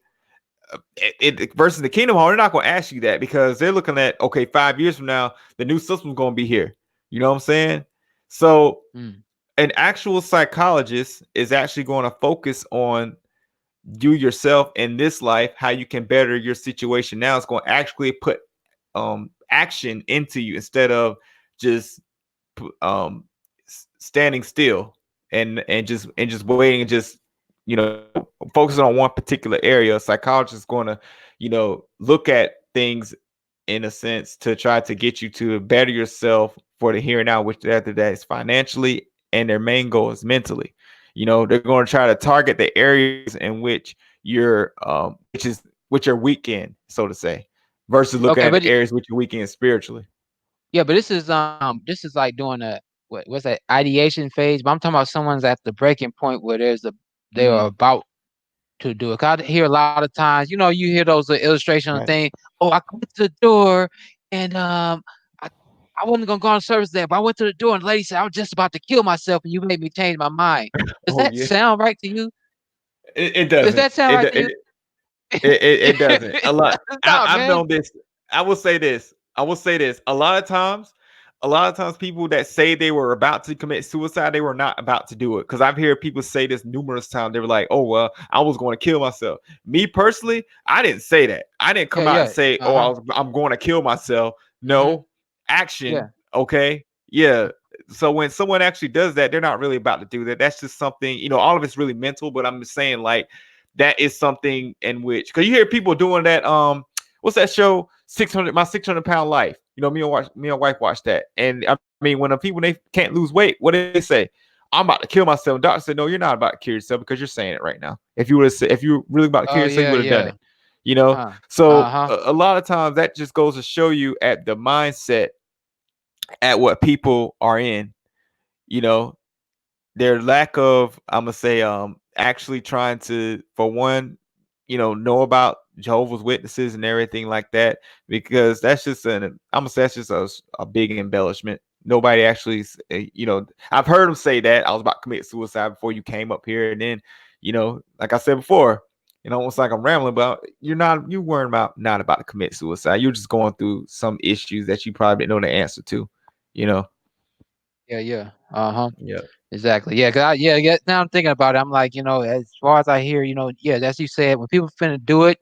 Versus the Kingdom Hall, they're not going to ask you that because they're looking at, okay, 5 years from now, the new system's going to be here. You know what I'm saying? So mm. an actual psychologist is actually going to focus on you yourself in this life, how you can better your situation now. It's going to actually put action into you instead of just um standing still and just waiting and just focusing on one particular area. A psychologist is going to look at things in a sense to try to get you to better yourself for the here and now, which after that is financially, and their main goal is mentally. They're going to try to target the areas in which you're which are weak in, so to say, versus looking Okay, at but the areas which are weak in spiritually. yeah, but this is like doing a what's that ideation phase. But I'm talking about someone's at the breaking point where they are Mm, about to do it. 'Cause I hear a lot of times, you hear those illustrational right. thing. Oh, I went to the door and I I wasn't gonna go on service there, but I went to the door and the lady said I was just about to kill myself, and you made me change my mind. Does Oh that yeah. sound right to you? It Does doesn't. that sound right to you? It doesn't. A lot. Stop, I've man. known this. I will say this. I will say this. A lot of times, people that say they were about to commit suicide, they were not about to do it. Because I've heard people say this numerous times. They were like, "Oh well, I was going to kill myself." Me personally, I didn't say that. I didn't Yeah, come out and yeah. say, "Oh, Uh-huh. I'm going to kill myself." Hmm. No, action. Yeah. Okay, yeah. So when someone actually does that, they're not really about to do that. That's just something. All of it's really mental. But I'm just saying, like, that is something in which, because you hear people doing that. What's that show? 600 pound life. Me and wife watched that, and I mean, when the people they can't lose weight, what do they say? I'm about to kill myself. And doctor said, no, you're not about to kill yourself because you're saying it right now. If you were really about to kill Oh yourself, you yeah, would have done it. yeah. You know. Uh. So Uh-huh. a lot of times that just goes to show you at the mindset at what people are in. You know, their lack of, I'm gonna say, actually trying to, for one, know about Jehovah's Witnesses and everything like that, because that's just I'm gonna say that's just a big embellishment. Nobody actually, I've heard them say that I was about to commit suicide before you came up here, and then, like I said before, almost like I'm rambling, but you weren't not about to commit suicide. You're just going through some issues that you probably didn't know the answer to, you know. Yeah, yeah. Uh-huh. Yeah. Exactly. Yeah, 'cause yeah. Now I'm thinking about it. I'm like, as far as I hear, yeah, as you said, when people finna do it,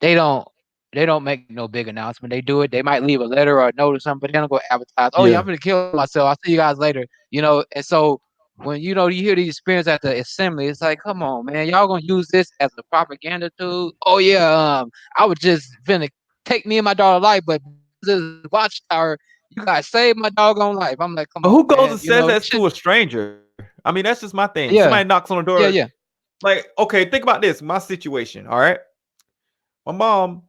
they don't they don't make no big announcement. They do it. They might leave a letter or a note or something, but they don't go advertise. Oh yeah, Yeah. I'm gonna kill myself. I'll see you guys later. And so when you hear these experience at the assembly, it's like, come on, man, y'all gonna use this as a propaganda tool? Oh yeah, I was just finna take me and my daughter's life, but this watchtower, you guys saved my doggone life. I'm like, come on, Who goes man. and says This that should, to a stranger? I mean, that's just my thing. Somebody yeah, knocks on the yeah, door. yeah. Like, okay, think about this. My situation. All right. My mom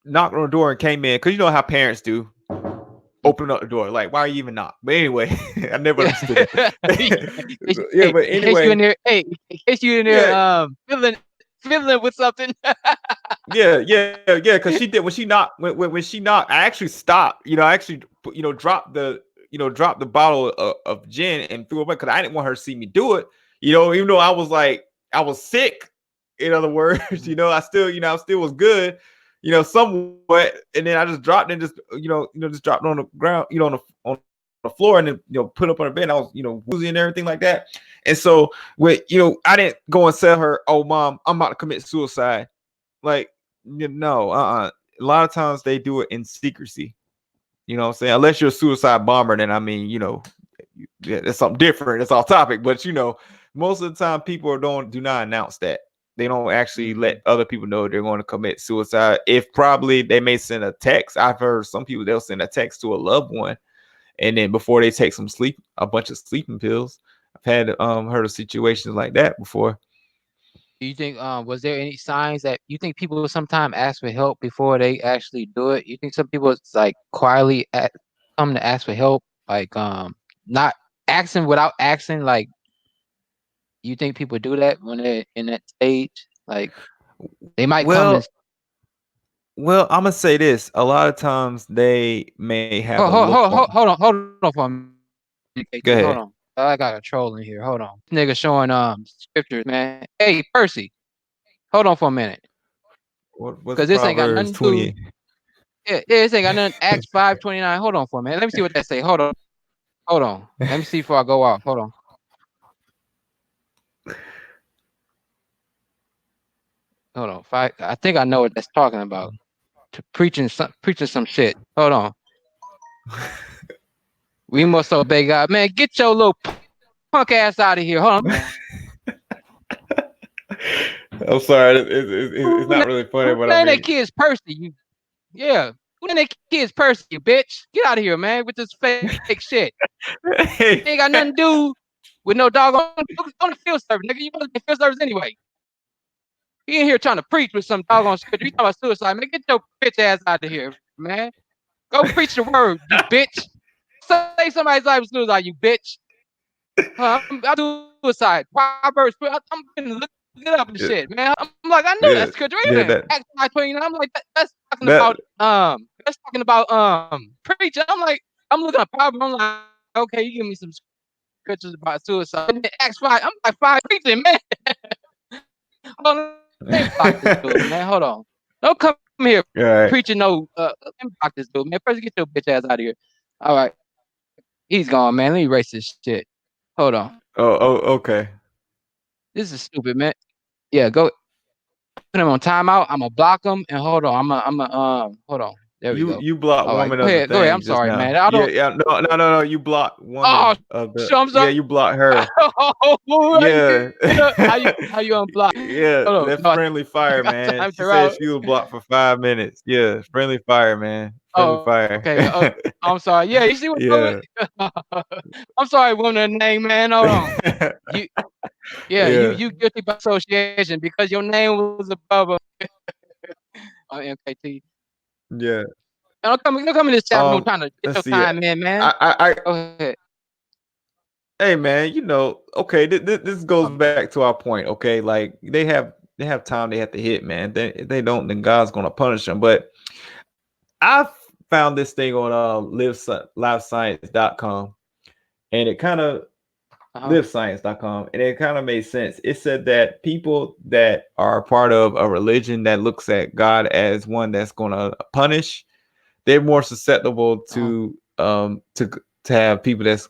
knocked on the door and came in because you know how parents do. Mm. Open up the door. Like, why are you even knock? But anyway, I never Yeah. understood that. Yeah, Hey, but in case you in anyway, there, hey, in case you in there, yeah, fiddling with something. yeah. Because she did when she knocked when she knocked. I actually stopped. I actually dropped the bottle of gin and threw it away because I didn't want her to see me do it. Even though I was sick. In other words, Mhm. I still was good. Somewhat, and then I just dropped and just dropped it on the ground. On the floor, and then put up on the bed. I was woozy and everything like that. And so when I didn't go and tell her, "Oh, mom, I'm about to commit suicide." Like, no, A lot of times they do it in secrecy. You know what I'm saying? Unless you're a suicide bomber, then I mean, yeah, it's something different. It's off topic, but most of the time people do not announce that. They don't actually let Mhm. other people know they're going to commit suicide. If probably they may send a text. I've heard some people they'll send a text to a loved one, and then before they take a bunch of sleeping pills. I've had heard of situations like that before. Do you think was there any signs that you think people sometimes ask for help before they actually do it? You think some people it's like quietly come to ask for help, like not asking without asking, like you think people do that when they're in that stage? Like they might come and Well, well, I'm gonna say this. A lot of times they may have a hold look hold hold on. hold, hold on hold on for a minute, KT. Hold on. Go I ahead. got a troll in here. Hold on. This nigga showing scriptures, man. Hey, Percy, hold on for a minute. What's Cause this ain't got Proverbs nothing to do. 28? Yeah, this ain't got nothing. Acts 5:29. Hold on for a minute. Let me see what that say. Hold on. Let me see before I go off. Hold on. Hold on. I think I know what that's talking about. To preaching some shit. Hold on. We must obey God. Man, get your little punk ass out of here. Hold on. I'm sorry. It's Who not really funny, who but I named that mean, kid's Percy? You yeah. Who named that kid's Percy, you bitch? Get out of here, man, with this fake shit. Ain't hey, got nothing to do with no doggone the field service, nigga. You supposed to be field service anyway. He in here trying to preach with some doggone scripture. You talking about suicide, man? Get your bitch ass out of here, man. Go preach the word, you bitch. Say somebody's life is suicide, you bitch. I do suicide. Proverbs. I'm gonna look it up and shit, man. I'm like, I know that's yeah, scripture. Wait a yeah, minute. Acts 5:29. I'm like, that that's talking about preaching. I'm like, I'm looking at Proverbs. I'm like, okay, you give me some scriptures about suicide. And then Acts 5. I'm like, five preaching, man. Hold on, let me block this dude, man. Hold on. Don't come here all preaching right. no. Let me block this dude, man. First, get your bitch ass out of here. All right, he's gone, man. Let me erase this shit. Hold on. Oh, okay. This is stupid, man. Yeah, go put him on timeout. I'm gonna block him and hold on. Hold on. There we go. You blocked All right, woman go of the ahead. Go ahead. I'm thing just sorry, now. man. I Yeah, don't. yeah. No. You blocked Oh, woman of the. sure, I'm Yeah, sorry. you blocked her. Oh, Yeah. how you unblock? Yeah, Hold on. that No, friendly I fire, got man. time She to said route. she was blocked for 5 minutes. Yeah, friendly fire, man. Friendly Oh, fire. okay. I'm sorry. Yeah, you see what's going? Yeah. I'm sorry, woman. Name, man. Hold on. You, yeah, Yeah. you guilty by association because your name was above MKT. Yeah. Don't come in this chat room trying to get Let's your see. time in, man. I Go ahead. hey man, okay, this goes Um, back to our point, okay? Like they have time they have to hit, man. They don't, then God's gonna punish them. But I found this thing on livescience.com, and it kind of uh-huh. livescience.com, and it kind of made sense. It said that people that are part of a religion that looks at God as one that's gonna punish, they're more susceptible Uh-huh. to have people that's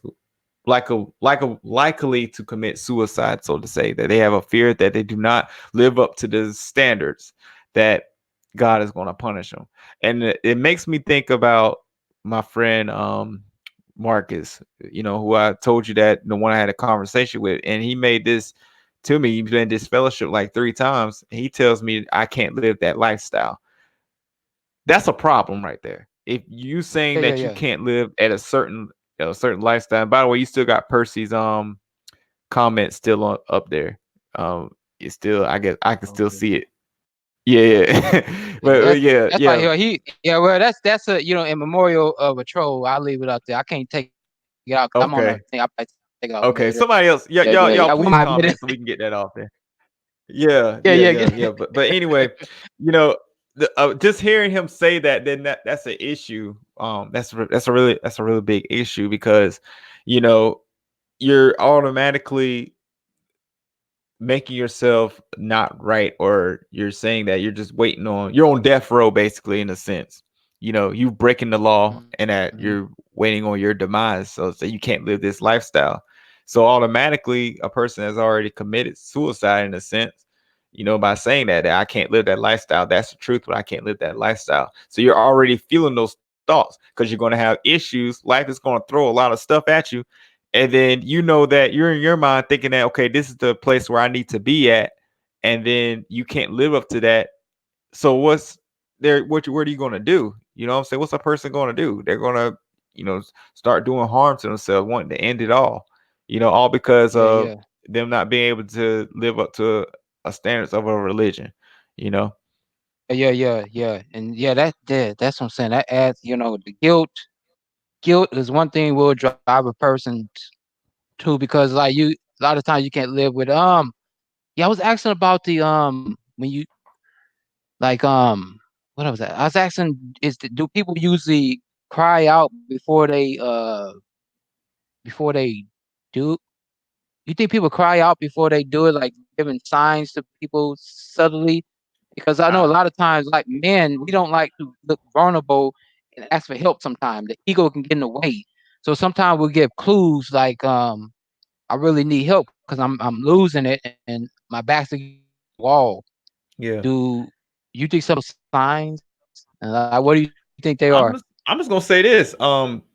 likely to commit suicide, so to say, that they have a fear that they do not live up to the standards that God is going to punish them. And it makes me think about my friend Marcus, who I told you, that the one I had a conversation with, and he made this to me. He's been in this fellowship like 3 times. And he tells me I can't live that lifestyle. That's a problem right there. If you saying Yeah, yeah, that you yeah. can't live at a certain lifestyle. And by the way, you still got Percy's comment still on up there. It's still, I guess I can still Okay. see it. Yeah, yeah. Yeah, but yeah, that's why yeah. yeah, well that's a in memorial of a troll. I leave it up there. I can't take it out 'cause I'm on a thing. I probably take it off later. Okay. Somebody else. Yeah, Yeah, yeah, y'all yeah. We please might admit it. comment so we can get that off there. Yeah, Yeah, yeah, yeah, yeah, yeah. But anyway, you know, just hearing him say that, then that's an issue. That's a really big issue, because you know you're automatically making yourself not right, or you're saying that you're on death row, basically, in a sense. You breaking the law, and Mhm. that you're waiting on your demise, so you can't live this lifestyle. So automatically a person has already committed suicide, in a sense, by saying that I can't live that lifestyle. That's the truth, but I can't live that lifestyle. So you're already feeling those thoughts, because you're going to have issues. Life is going to throw a lot of stuff at you, and then that you're in your mind thinking that, okay, this is the place where I need to be at, and then you can't live up to that. So what's there? What are you going to do? You know what I'm saying? What's a person going to do? They're going to, start doing harm to themselves, wanting to end it all. All because Yeah, of yeah. them not being able to live up to standards of a religion, you know. Yeah. And yeah, that's what I'm saying. That adds, the guilt is one thing will drive a person to, because like a lot of times you can't live with yeah, I was asking about the when you like what was that? I was asking, do people usually cry out before they do? You think people cry out before they do it, like giving signs to people subtly? Because I know a I lot of times, like men, we don't like to look vulnerable and ask for help. Sometimes the ego can get in the way. So sometimes we'll give clues like, I really need help because I'm losing it and my back's against the wall. yeah. Do you think some signs? And like, what do you think they are? I'm just gonna say this.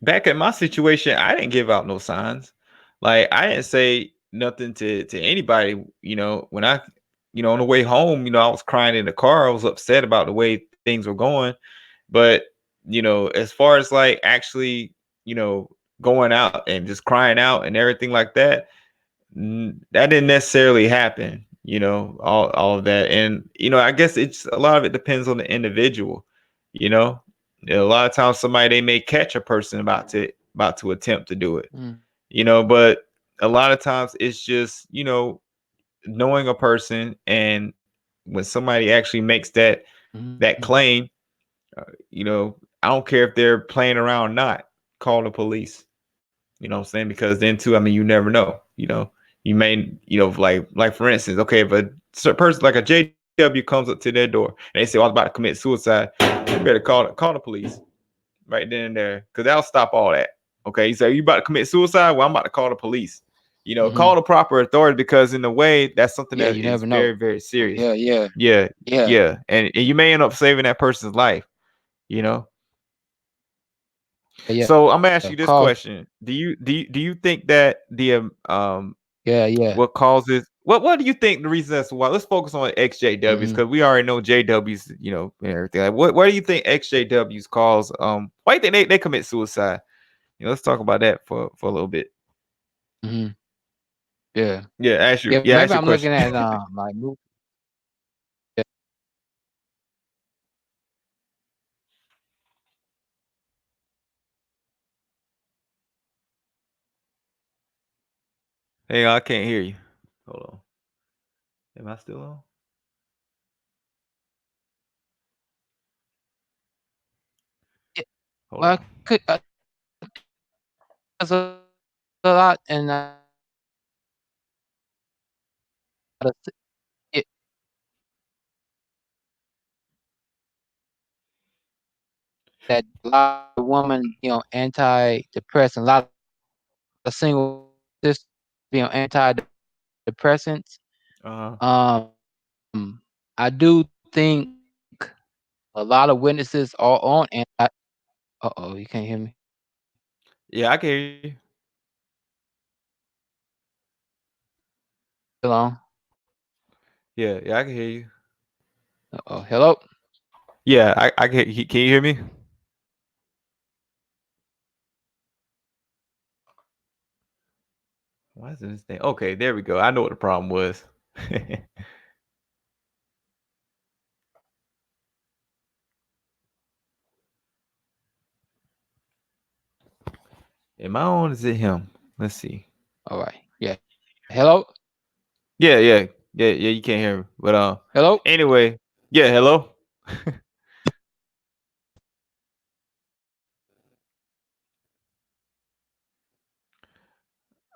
Back at my situation, I didn't give out no signs. Like I didn't say nothing to anybody. When on the way home, I was crying in the car. I was upset about the way things were going. But as far as like actually, you know, going out and just crying out and everything like that, that didn't necessarily happen. All of that, and I guess it's a lot of it depends on the individual. You know, a lot of times somebody they may catch a person about to attempt to do it. Mm, But a lot of times it's just knowing a person, and when somebody actually makes that mhm, claim, I don't care if they're playing around or not, call the police. You know what I'm saying? Because then too, I mean, you never know. You may, like for instance, okay, if a certain person like a JW comes up to their door and they say, "Well, I was about to commit suicide," you better call the police right then and there, because that'll stop all that. Okay, you say you about to commit suicide? Well, I'm about to call the police. Call mhm. the proper authority, because in a way, that's something Yeah, that you is never very, know. very serious. Yeah. Yeah, Yeah. yeah, and you may end up saving that person's life. You know. So I'm gonna Yeah. ask you this Call. question: Do you think that the Yeah. what causes what do you think the reason that's why? Let's focus on XJWs, Mhm. because we already know JWs, and everything. Like, what do you think XJWs cause? Why do you think they commit suicide? Let's talk about that for a little bit. Mhm. Yeah. Yeah, ask you. Yeah. Yeah, Maybe ask your I'm looking question. at like move. Hey, I can't hear you. Hold on. Am I still on? Yeah. Hold Well, on. there's a lot, and it, that a lot of women, antidepressant, a lot of single sisters, antidepressants. Uh-huh. I do think a lot of witnesses are on anti. Uh-oh, you can't hear me. Yeah, I can hear you. Hello. Yeah, I can hear you. Uh-oh, hello. Yeah, I can you hear me? Why isn't this thing? Okay, there we go. I know what the problem was. Am I on? Is it him? Let's see. All right. Yeah. Hello. Yeah. You can't hear me. But Hello. anyway, yeah. Hello.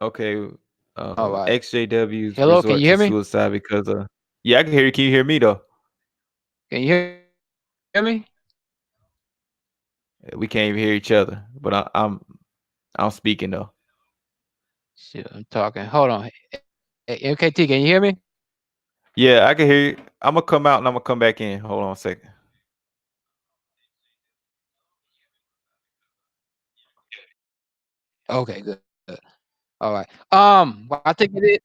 Okay. All right. XJWs Hello. Can resort you to hear me? suicide because yeah, I can hear you. Can you hear me though? Can you hear me? We can't even hear each other. But I'm speaking though. Shit, I'm talking. Hold on. Hey, MKT, can you hear me? Yeah, I can hear you. I'm gonna come out and I'm gonna come back in. Hold on a second. Okay, good. All right. Well, I think it is.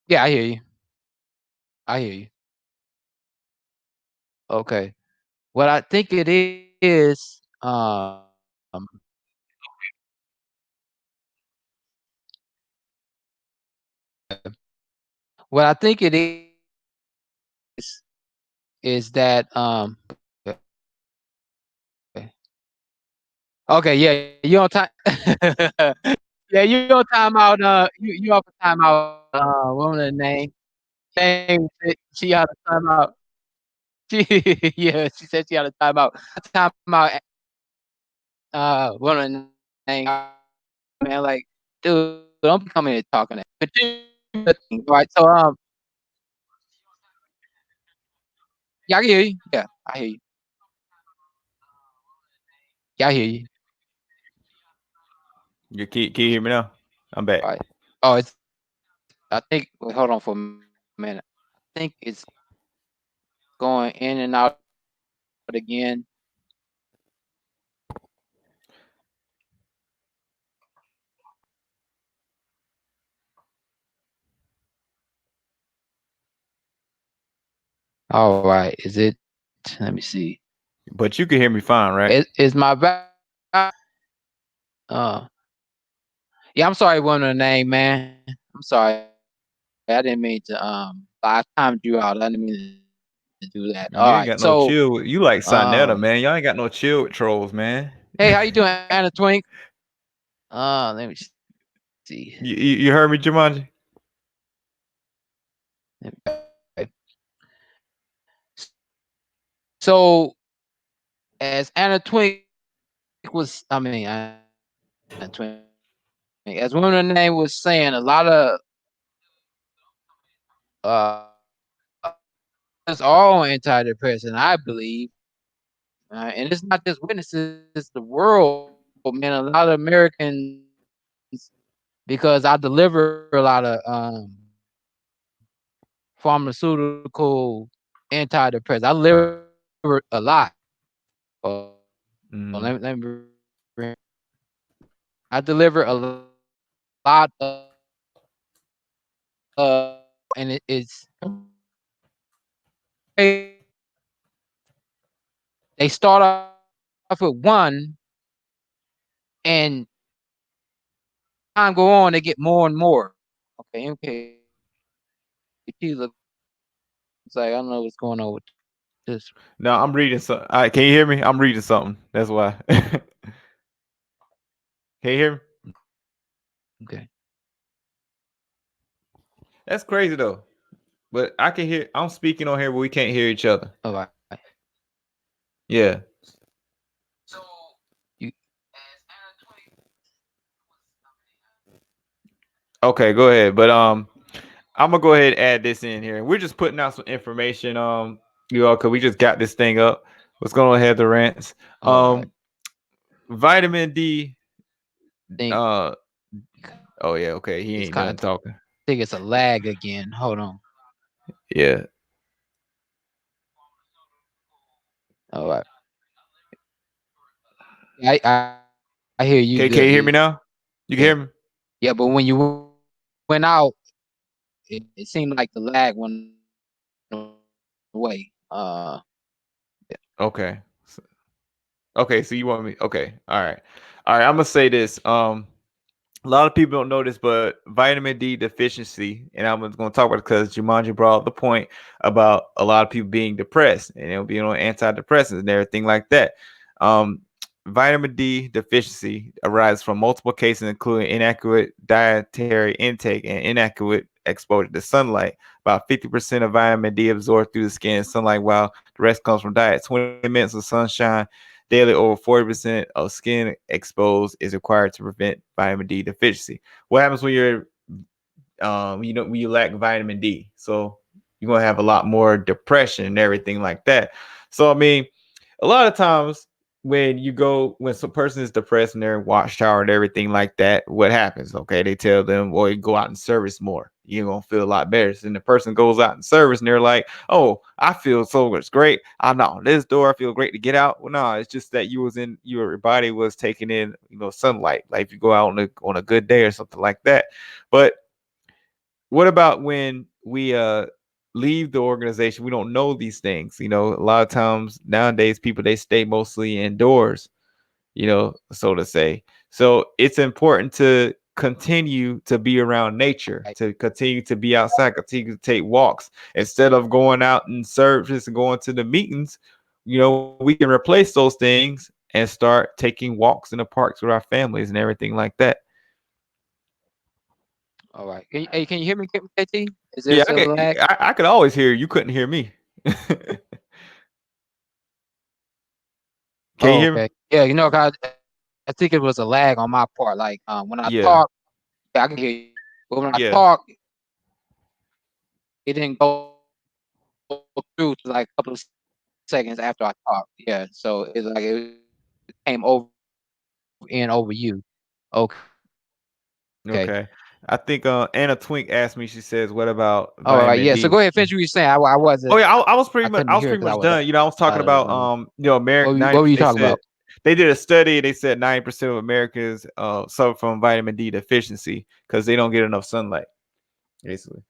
Yeah, I hear you. I hear you. Okay. What I think it is, what I think it is that okay, yeah, you on time. Yeah, you on timeout. You off a timeout. What was the name? She had a timeout. She yeah, she said she had a timeout. Timeout. One of the name, man, like, dude, don't be coming here talking that. Continue, right? So yeah, I can hear you. Yeah, I hear you. Yeah, I hear you. Can you hear me now? I'm back. Right. Oh, it's. I think. Wait, hold on for a minute. I think it's going in and out again. All right. Is it? Let me see. But you can hear me fine, right? Is my back? Uh, yeah. I'm sorry, one of the name, man. I'm sorry. I didn't mean to. I timed you out. I didn't mean to do that. All right. You ain't So, got no chill. You like um, Sonetta, man. Y'all ain't got no chill with trolls, man. hey, how you doing, Anna Twink? Let me see. You heard me, Jumanji? Okay. So, as Anna Twink was, I mean, Anna Twink, as women of the name was saying, a lot of uh, it's all antidepressant, I believe, and it's not just witnesses, it's the world, man. A lot of Americans, because I deliver a lot of pharmaceutical antidepressants. I deliver a lot. Oh, let me bring. Mm. I deliver a lot and it's they start off with one, and time go on, they get more and more. Okay, MKT looks like I don't know what's going on with this. No, I'm reading some. Can you hear me? I'm reading something. That's why. Can you hear me? Okay, That's crazy though. But I can hear. I'm speaking on here, but we can't hear each other. all right. Yeah. You Okay, go ahead. But I'm gonna go ahead and add this in here. We're just putting out some information. Cause we just got this thing up. What's going on, Heather Rants? all right? Vitamin D. Think Uh, oh yeah, okay. He it's ain't kind of done talking. think it's a lag again. Hold on. Yeah. All right. I hear you good. Can you hear me now? Yeah, You can hear me? yeah. But when you went out, it seemed like the lag went away. Okay. Okay, so you want me? Okay, all right. I'm gonna say this. A lot of people don't know this, but vitamin D deficiency, and I'm going to talk about it because Jumanji brought up the point about a lot of people being depressed and they'll be on antidepressants and everything like that. Um, Vitamin D deficiency arises from multiple cases, including inadequate dietary intake and inadequate exposure to sunlight. About 50% of vitamin D absorbed through the skin and sunlight, while the rest comes from diet. 20 minutes of sunshine daily, over 40% of skin exposed is required to prevent vitamin D deficiency. What happens when you're when you lack vitamin D? So you're gonna have a lot more depression and everything like that. So I mean, a lot of times when some person is depressed and they're in watchtower and everything like that, what happens? Okay, they tell them, well, you go out and service more. You're gonna feel a lot better. So then the person goes out and service and they're like, oh, I feel so it's great. I know this door, I feel great to get out. Well, no, it's just that your body was taking in, sunlight. Like if you go out on a good day or something like that. But what about when we leave the organization? We don't know these things. A lot of times nowadays people they stay mostly indoors, so to say. So it's important to continue to be around nature, right. to continue to be outside, continue to take walks instead of going out and service and going to the meetings. We can replace those things and start taking walks in the parks with our families and everything like that. All right. Can you hear me, KT? Is there Yeah, still a lag? I could always hear you. You couldn't hear me. Can you Oh, hear me? okay. Yeah, 'cause I think it was a lag on my part. Like when I Yeah, talk, yeah, I can hear you. But when I yeah. talk, it didn't go through to like a couple of seconds after I talked. Yeah. So it's like it came over in over you. Okay. Okay. I think Anna Twink asked me. She says, "What about All right. Yeah. vitamin So D?" go ahead, finish what you were saying. I Oh wasn't. yeah, I I was couldn't pretty hear much because I was done. I was talking out of the about room. American What 90. were you They talking said about? they did a study. They said 90% of Americans suffer from vitamin D deficiency because they don't get enough sunlight, basically.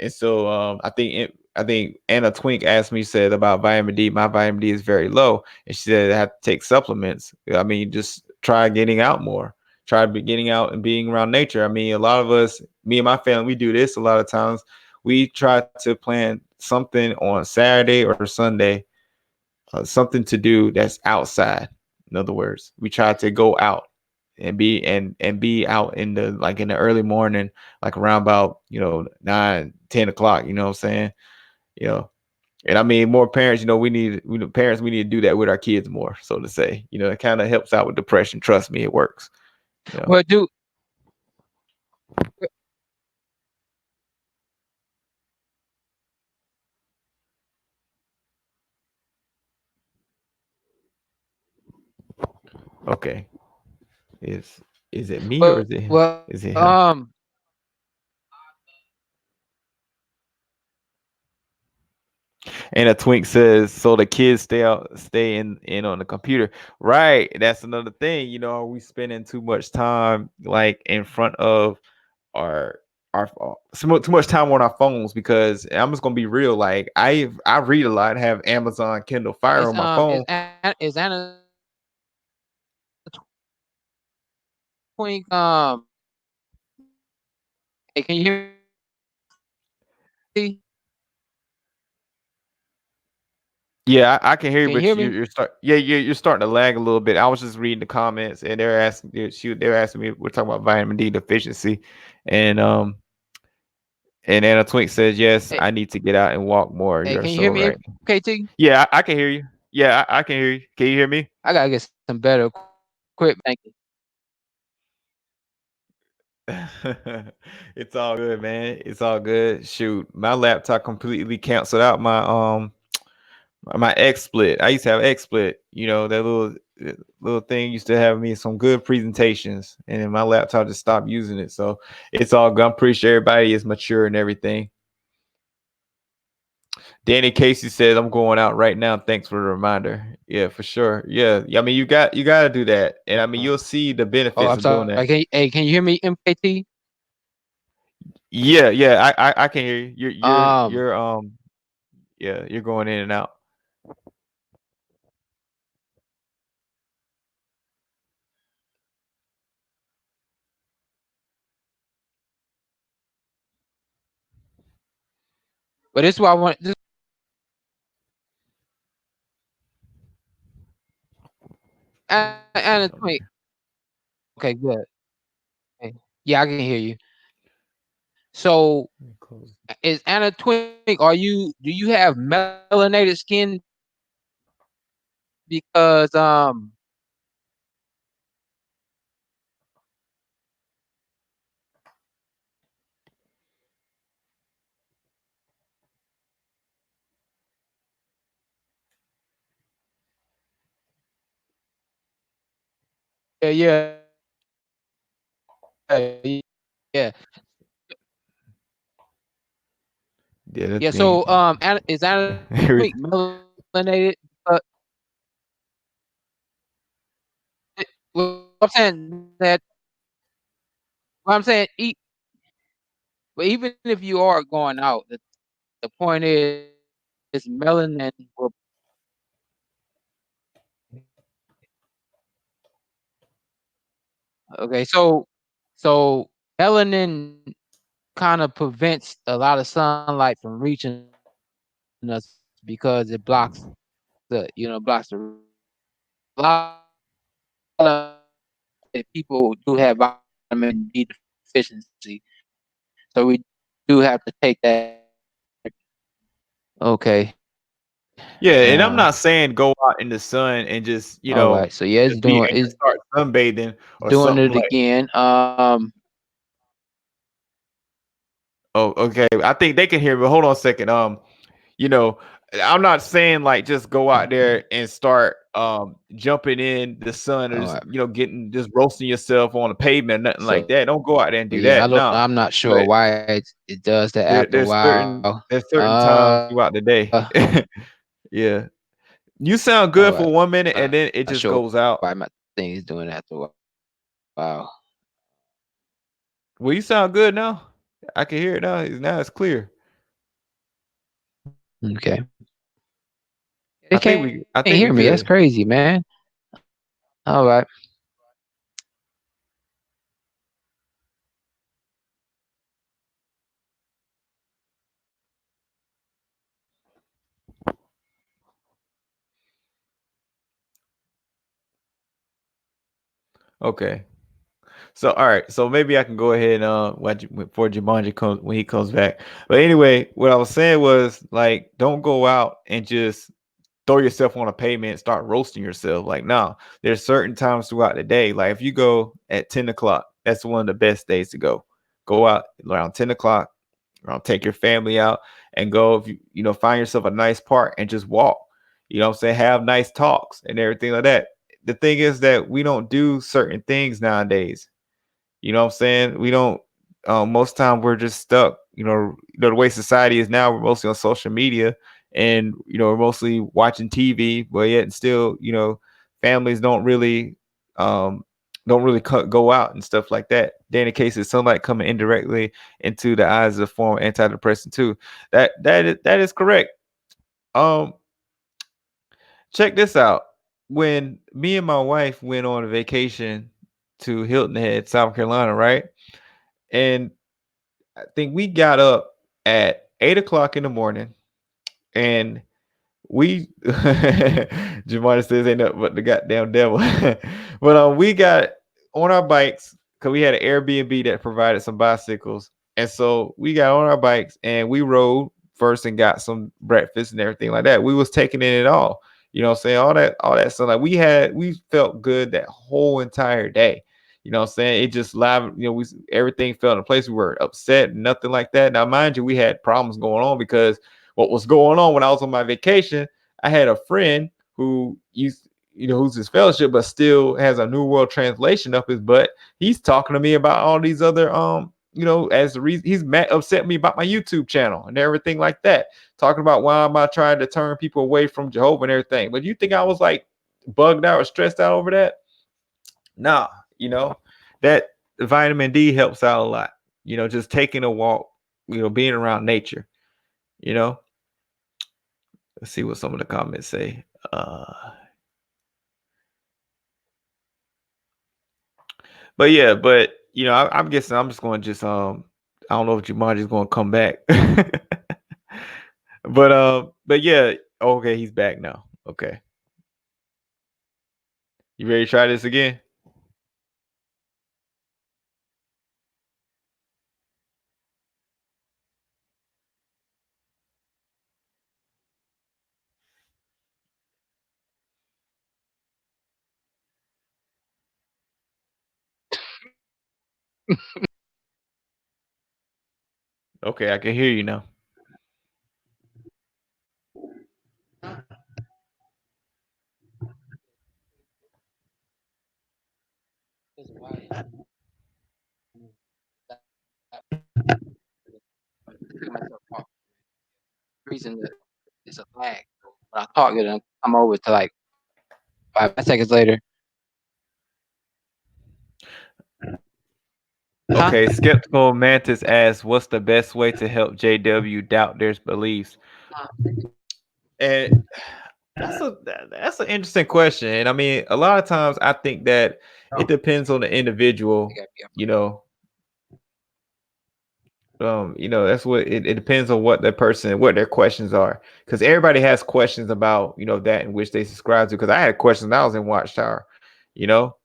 And so I think Anna Twink asked me, said about vitamin D. My vitamin D is very low, and she said I have to take supplements. I mean, just try getting out more. Try getting out and being around nature. I mean, a lot of us, me and my family, we do this a lot of times. We try to plan something on Saturday or Sunday, something to do that's outside. In other words, we try to go out and be out in the like in the early morning, like around about 9, 10 o'clock. You know what I'm saying? You know, and I mean more parents. We need to do that with our kids more, so to say. It kind of helps out with depression. Trust me, it works. You know. Well, do Okay. Is is it me or well. is it him? And a twink says, so the kids stay in on the computer. Right. That's another thing. Are we spending too much time like in front of our too much time on our phones? Because I'm just gonna be real. Like I read a lot, have Amazon Kindle Fire on my phone. Is Anna Twink hey, can you hear me? Yeah, I can hear you, Can you but hear me? you're starting to lag a little bit. I was just reading the comments, and they're asking me. We're talking about vitamin D deficiency, and Anna Twink says yes, I need to get out and walk more. Hey, You're can you so hear me, right. KT? Yeah, I can hear you. Yeah, I can hear you. Can you hear me? I gotta get some better equipment. Thank you. It's all good, man. It's all good. Shoot, my laptop completely canceled out my XSplit. I used to have XSplit. That little thing used to have me some good presentations, and then my laptop just stopped using it. So it's all good. I'm pretty sure everybody is mature and everything. Danny Casey said, "I'm going out right now. Thanks for the reminder." Yeah, for sure. Yeah, I mean, you got to do that, and I mean, you'll see the Oh, I'm benefits of sorry. doing that. Can you hear me, MKT? Yeah, yeah, I can hear you. Um, Yeah, you're going in and out. but this is what I want. This Anna Twink. Okay, good. Okay. Yeah, I can hear you. So, Close. is Anna Twink? Do you have melanated skin? Because yeah, yeah. Yeah, the Yeah, thing. so is Anna Twink melanated? Uh, well, I'm saying that. Well, I'm saying, but even if you are going out, the point is melanin will. Okay, so So melanin kind of prevents a lot of sunlight from reaching us because it blocks blocks the a lot of people do have vitamin D deficiency, so we do have to take that okay. Yeah, and I'm not saying go out in the sun and just, All right. So yeah, it's just be doing and just start sunbathing or doing something it like. again. Oh, okay. I think they can hear me. Hold on a second. You know, I'm not saying like just go out there and start jumping in the sun or All just, right. getting just roasting yourself on the pavement, nothing like So that. Don't go out there and do yeah, that. No. I'm not sure But why it does that after a while. there's certain times throughout the day. Yeah. You sound All good right. for 1 minute I'm and then it not just sure goes out. why my thing is doing that after a while. Well, you sound good now. I can hear it now. Now it's clear. Okay. They I think can't we hear me. I That's think we crazy, good. man. All right. Okay. So all right, so maybe I can go ahead and before Jumanji comes when he comes back. But anyway, what I was saying was like, don't go out and just throw yourself on a pavement and start roasting yourself. Like, no, there's certain times throughout the day. Like if you go at 10 o'clock, that's one of the best days to go. Go out around 10 o'clock, take your family out and go. If find yourself a nice park and just walk. You know what I'm saying? Have nice talks and everything like that. The thing is that we don't do certain things nowadays. You know what I'm saying? We don't. Most time we're just stuck. The way society is now, we're mostly on social media, and we're mostly watching TV. But yet, and still, families don't really go out and stuff like that. Then, in case of sunlight coming indirectly into the eyes of a form of antidepressant too. That is correct. Um, Check this out. When me and my wife went on a vacation to Hilton Head, South Carolina, right? And I think we got up at 8 o'clock in the morning, and we Jamar says ain't nothing but the goddamn devil. But we got on our bikes because we had an Airbnb that provided some bicycles. And so we got on our bikes and we rode first and got some breakfast and everything like that. We was taking in it all. You know what I'm saying? All that stuff. Like we felt good that whole entire day. You know what I'm saying? It just live, we everything fell into place. We were upset, nothing like that. Now, mind you, we had problems going on because what was going on when I was on my vacation, I had a friend who who's his fellowship, but still has a New World Translation up his butt. He's talking to me about all these other, as the reason he's upset me about my YouTube channel and everything like that. Talking about why am I trying to turn people away from Jehovah and everything. But you think I was like bugged out or stressed out over that? Nah, that vitamin D helps out a lot. Just taking a walk, being around nature, you know. Let's see what some of the comments say. But yeah, I'm guessing I'm just going to just I don't know if Jumanji's going to come back. But yeah, okay, he's back now. Okay. You ready to try this again? Okay, I can hear you now. Reason that it's a lag. When I talk, it'll come over to like 5 seconds later. Okay, Huh? Skeptical Mantis asks, "What's the best way to help JW doubt their beliefs?" And that's an interesting question. And I mean, a lot of times I think that it depends on the individual, you know. that's what it depends on what that person, what their questions are, because everybody has questions about that in which they subscribe to. Because I had questions when I was in Watchtower, you know,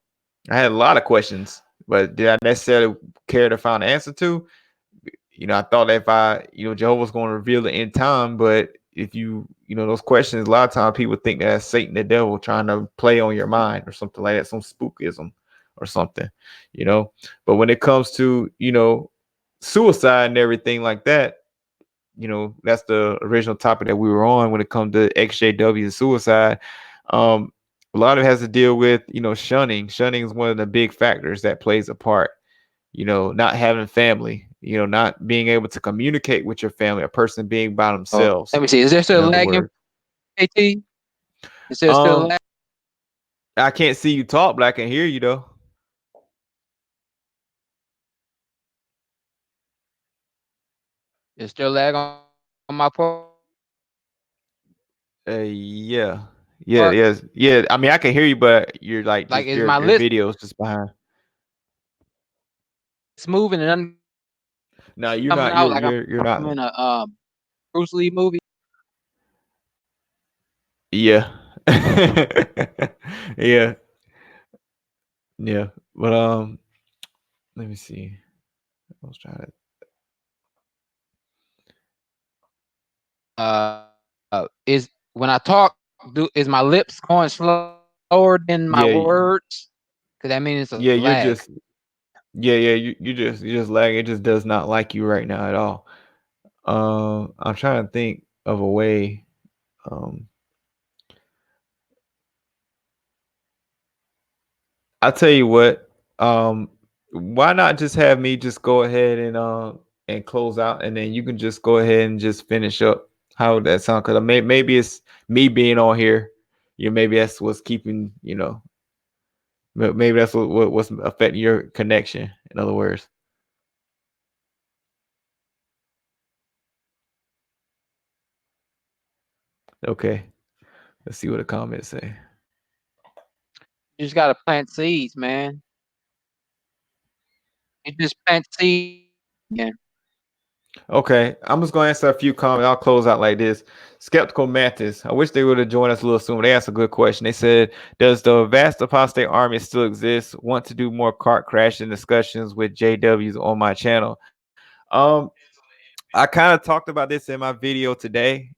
I had a lot of questions, but did I necessarily care to find an answer to? I thought that if Jehovah's going to reveal it in time, but if those questions, a lot of times people think that's Satan, the devil, trying to play on your mind or something like that, some spookism or something, you know. But when it comes to, suicide and everything like that, that's the original topic that we were on when it comes to exJW and suicide. Um, a lot of it has to deal with, shunning. Shunning is one of the big factors that plays a part. Not having family, not being able to communicate with your family, a person being by themselves, Let me see. Is there in still other lagging, words. AT? Is there still Um, lag? I can't see you talk, but I can hear you though. Is still lag on my part? Yeah. Yeah, yes. Yeah. I mean, I can hear you, but you're like Like, just is your my your list video's just behind. moving and nothing coming out? Like No, I'm you're not. in You're a you're you're not. Bruce Lee movie. Yeah. Yeah. Yeah. But let me see. I was trying to. Is when I talk, is my lips going slower than my Yeah. words? Because that means it's a Yeah. You're lag. just. Yeah. Yeah. You just lag. It just does not like you right now at all. I'm trying to think of a way. Um, I'll tell you what. Why not just have me just go ahead and close out, and then you can just go ahead and just finish up. How would that sound? Because maybe it's me being on here. Maybe that's what's keeping. Maybe that's what's affecting your connection. In other words, okay. Let's see what the comments say. You just gotta plant seeds, man. You just plant seeds. Yeah. Okay, I'm just gonna answer a few comments. I'll close out like this. Skeptical Mantis. I wish they would have joined us a little sooner. They asked a good question. They said, "Does the vast apostate army still exist? Want to do more cart crashing discussions with JWs on my channel?" I kind of talked about this in my video today,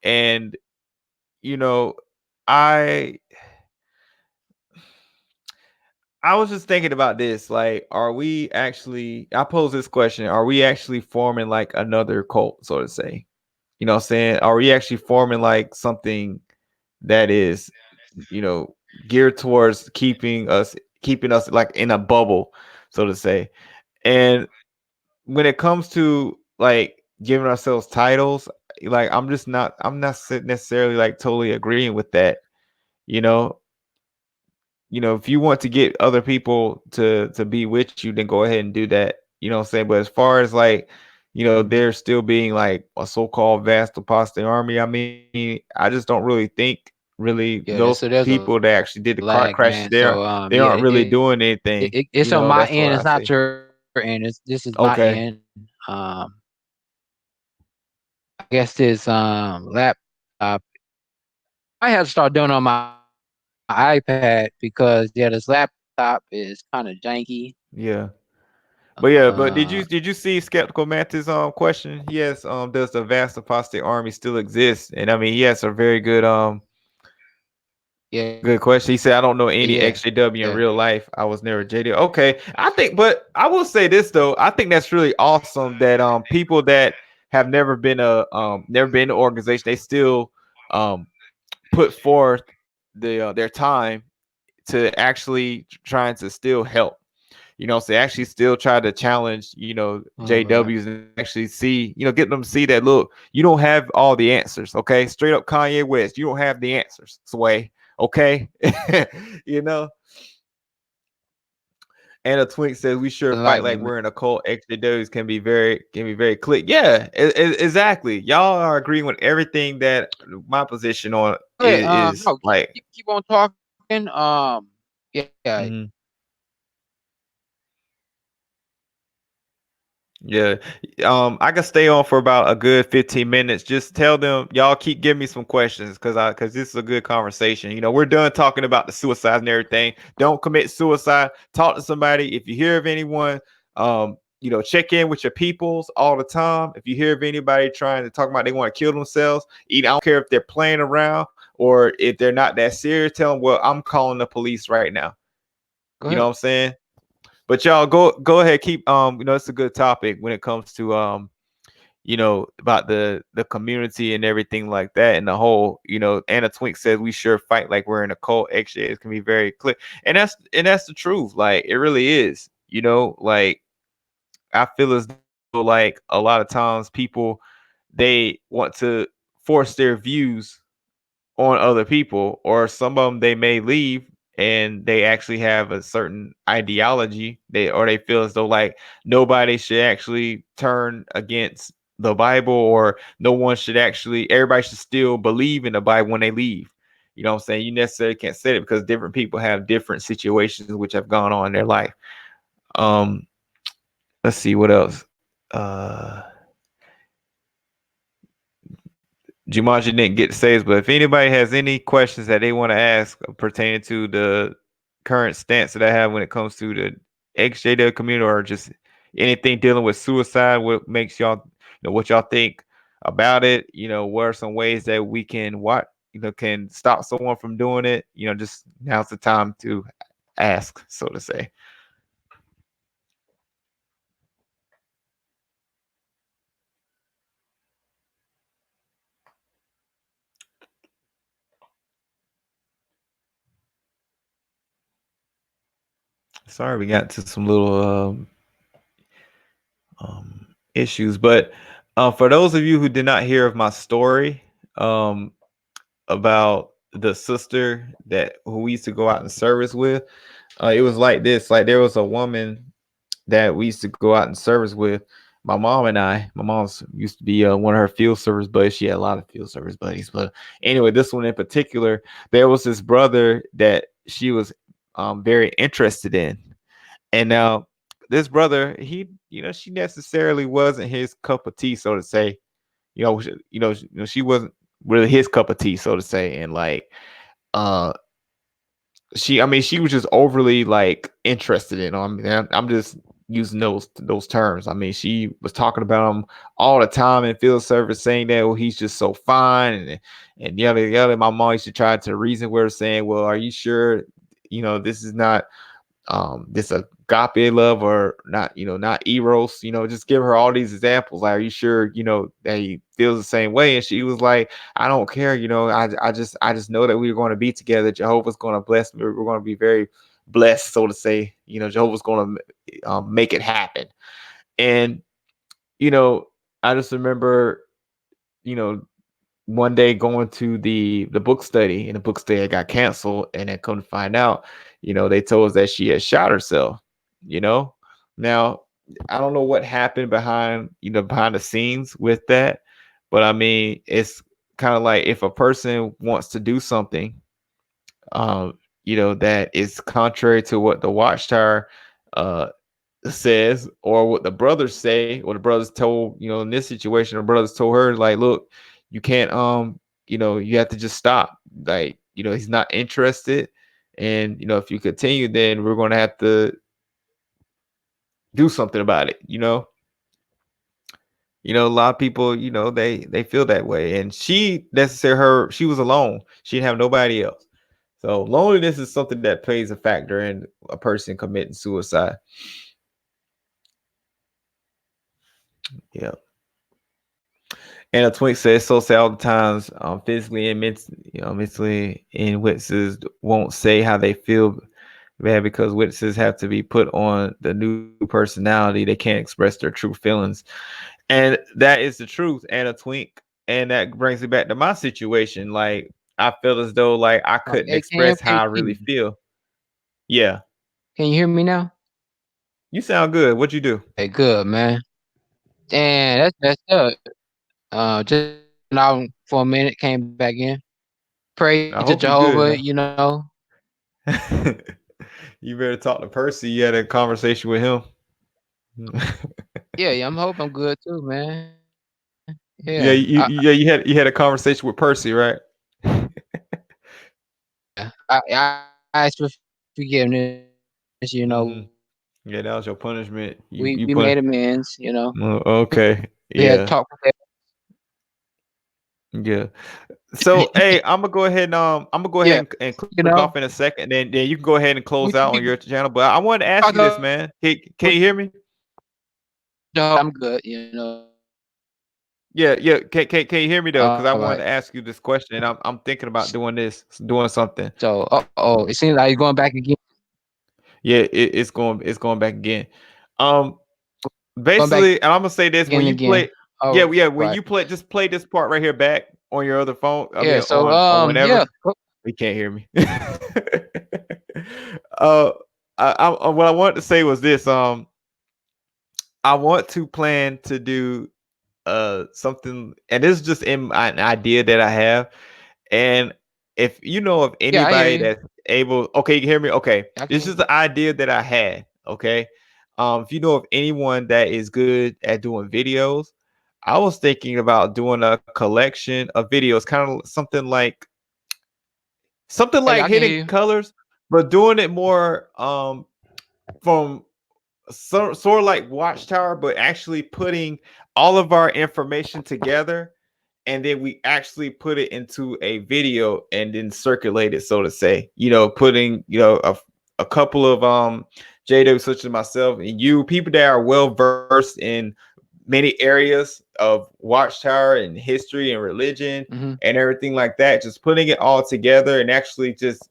and you know, I I was just thinking about this. Like, are we actually? I pose this question: are we actually forming like another cult, so to say? What I'm saying? Are we actually forming like something that is, you know, geared towards keeping us like in a bubble, so to say? And when it comes to like giving ourselves titles, like I'm not necessarily like totally agreeing with that. You know, if you want to get other people to be with you, then go ahead and do that. You know what I'm saying? But as far as like, there still being like a so-called vast apostate army, I mean, I just don't really think really those Yeah, so there's a people that lag, actually did man. the So car crashes, yeah, they aren't really doing anything. it's on my That's end. It's what not I say. your end. This is my end. Okay. I guess this laptop I had to start doing on my iPad because this laptop is kind of janky. Yeah. But Uh, did you see Skeptical Mantis question? Yes, does the vast apostate army still exist? And I mean, yes, a very good yeah, question. He said, I don't know any yeah. XJW in real life. I was never JD. Okay. But I will say this though. I think that's really awesome that people that have never been in an organization, they still um put forth their time to actually trying to still help. So they actually still try to challenge, All JWs, right. and actually see, get them to see that look, you don't have all the answers. Okay. Straight up Kanye West, you don't have the answers, Sway. Okay. you know. And a twink says we sure fight like we're in a Enlightenment, cult. XJWs can be very click. Yeah, exactly. Y'all are agreeing with everything that my position on man. is No, like. keep on talking. Yeah, Mhm. Yeah. I can stay on for about a good 15 minutes. Just tell them y'all keep giving me some questions because this is a good conversation. We're done talking about the suicide and everything. Don't commit suicide. Talk to somebody. If you hear of anyone, check in with your peoples all the time. If you hear of anybody trying to talk about they want to kill themselves, I don't care if they're playing around or if they're not that serious, tell them, well, I'm calling the police right now. Go You know ahead. what I'm saying? But y'all go ahead, keep it's a good topic when it comes to about the community and everything like that and the whole, Anna Twink says we sure fight like we're in a cult. XJs can be very clear. And that's the truth. Like it really is. Like I feel as though like a lot of times people they want to force their views on other people, or some of them they may leave and they actually have a certain ideology, they feel as though like nobody should actually turn against the Bible, or no one should actually, everybody should still believe in the Bible when they leave. You know what I'm saying? You necessarily can't say it because different people have different situations which have gone on in their life. um let's see what else. uh Jumanji didn't get to say this, but if anybody has any questions that they want to ask pertaining to the current stance that I have when it comes to the XJW community, or just anything dealing with suicide, what makes y'all, what y'all think about it? What are some ways that we can can stop someone from doing it? Just now's the time to ask, so to say. Sorry, we got to some little issues, but for those of you who did not hear of my story, um, about the sister that who we used to go out in service with. It was like this: like there was a woman that we used to go out in service with. My mom and I. My mom's used to be one of her field service buddies. She had a lot of field service buddies, but anyway, this one in particular, there was this brother that she was very interested in, and now this brother, she necessarily wasn't his cup of tea, so to say. She wasn't really his cup of tea, so to say, and like uh she was just overly like interested in him. I mean, I'm just using those terms. I mean, she was talking about him all the time in field service, saying that, well, he's just so fine, and yada yada. My mom used to try to reason with her, saying, well, are you sure this is not this agape love, or not, not eros, just give her all these examples, like, are you sure that he feels the same way? And she was like, I don't care, I just know that we're going to be together. Jehovah's going to bless me. We're going to be very blessed, so to say. Jehovah's going to make it happen. And you know I just remember, you know one day going to the book study, and the book study got canceled, and then come to find out, they told us that she had shot herself. you know Now, I don't know what happened behind the scenes with that, but I mean, it's kind of like, if a person wants to do something that is contrary to what the Watchtower uh says, or what the brothers say, or the brothers told, in this situation, the brothers told her, like, look, you can't, you have to just stop. Like, he's not interested. And, if you continue, then we're going to have to do something about it. A lot of people, they feel that way. And she was alone. She didn't have nobody else. So loneliness is something that plays a factor in a person committing suicide. Yeah. And a twink says, so say all the times, physically and mentally, and witnesses won't say how they feel bad because witnesses have to be put on the new personality. They can't express their true feelings. And that is the truth, and a twink. And that brings me back to my situation. Like, I feel as though like I couldn't Hey, Cam, express how I really feel. Yeah. can you hear me now? You sound good. What'd you do? Hey, good, man. Damn, that's messed up. Just went out for a minute, came back in. Praise to I hope you Jehovah, good. you know. You better talk to Percy. You had a conversation with him. Yeah, yeah, I'm hoping I'm good too, man. Yeah. Yeah, you had a conversation with Percy, right? Yeah. I asked for forgiveness, Hmm. Yeah, that was your punishment. We You made put. amends, Okay. We had Yeah. talk Yeah. So hey, I'm gonna go ahead yeah, and click you off in know, a second, and then you can go ahead and close out on we your channel. But I wanted to ask you talk this, man. Can you hear me? I'm good, Yeah, yeah. Can you hear me though? Because I wanted Alright. to ask you this question, and I'm thinking about doing this, doing something. So, uh-oh, it seems like you're going back again, Yeah, it's going back again. Um, going back basically, and I'm gonna say this: when in you again. play, yeah, Oh, yeah, when right. you play, just play this part right here back on your other phone. I Yeah, mean, so, on yeah, whenever. He can't hear me. uh, what I wanted to say was this. I want to plan to do something, and this is just an idea that I have. And if you know of yeah, I hear anybody you. that's able, okay, you can hear me. Okay, I this can is the idea that I had. Okay, if you know of anyone that is good at doing videos, I was thinking about doing a collection of videos, kind of something yeah, like I can Hidden hear you. Colors, but doing it more from sort of like Watchtower, but actually putting all of our information together, and then we actually put it into a video and then circulate it, so to say. Putting a couple of JW, such as myself and you, people that are well versed in many areas of Watchtower and history and religion Mhm. and everything like that, just putting it all together and actually just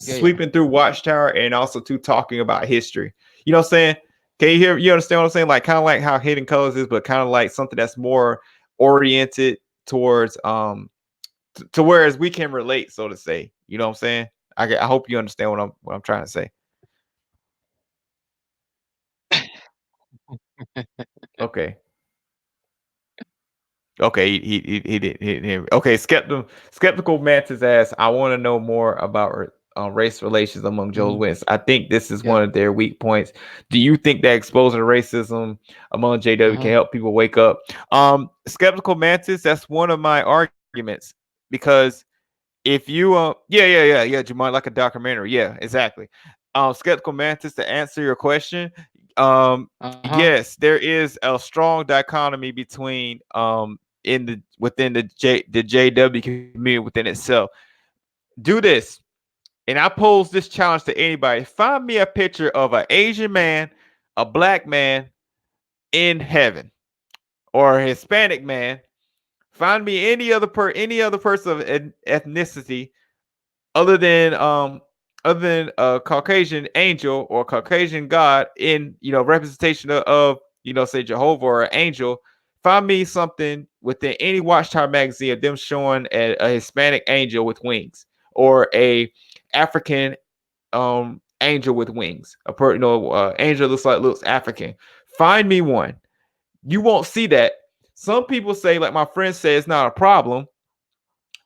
Yeah, yeah. sweeping through Watchtower and also too talking about history. You know what I'm saying? Can you hear? You understand what I'm saying? Like kind of like how Hidden Colors is, but kind of like something that's more oriented towards to whereas we can relate, so to say. You know what I'm saying? I hope you understand what I'm trying to say. Okay. Okay, he didn't hear me. Okay, skeptical Mantis asks, I want to know more about race relations among Joe's Mhm. wins. I think this is one Yeah. of their weak points. Do you think that exposing racism among JW can Uh-huh. help people wake up? Skeptical Mantis, that's one of my arguments because if you yeah, Jamar, like a documentary, yeah, exactly. Skeptical Mantis, to answer your question, Uh-huh. yes, there is a strong dichotomy between within the JW community within itself. Do this, and I pose this challenge to anybody: find me a picture of an Asian man, a black man in heaven, or a Hispanic man. Find me any other person of ethnicity other than a Caucasian angel or Caucasian God in representation of say Jehovah or an angel. Find me something within any Watchtower magazine of them showing a Hispanic angel with wings or a African angel with wings. Angel looks African. Find me one. You won't see that. Some people say, like my friend said, it's not a problem.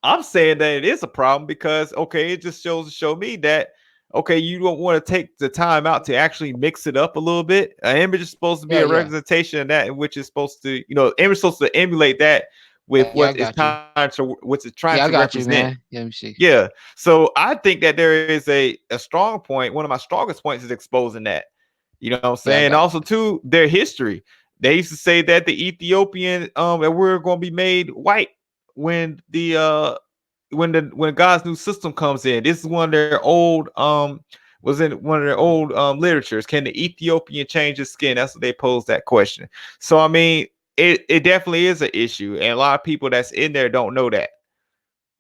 I'm saying that it is a problem because it just show me that you don't want to take the time out to actually mix it up a little bit. An image is supposed to be Yeah, a yeah. representation of that, in which is supposed to, image is supposed to emulate that with Yeah, I got you. what it's trying to Yeah, I got you, represent. man. Yeah, let me see. Yeah. So I think that there is a strong point. One of my strongest points is exposing that. You know what I'm Yeah, I saying? got Also, too, their history. They used to say that the Ethiopian that we're going to be made white when when God's new system comes in. This is one of their old was in one of their old literatures. Can the Ethiopian change his skin? That's what they posed that question. So I mean, it definitely is an issue, and a lot of people that's in there don't know that.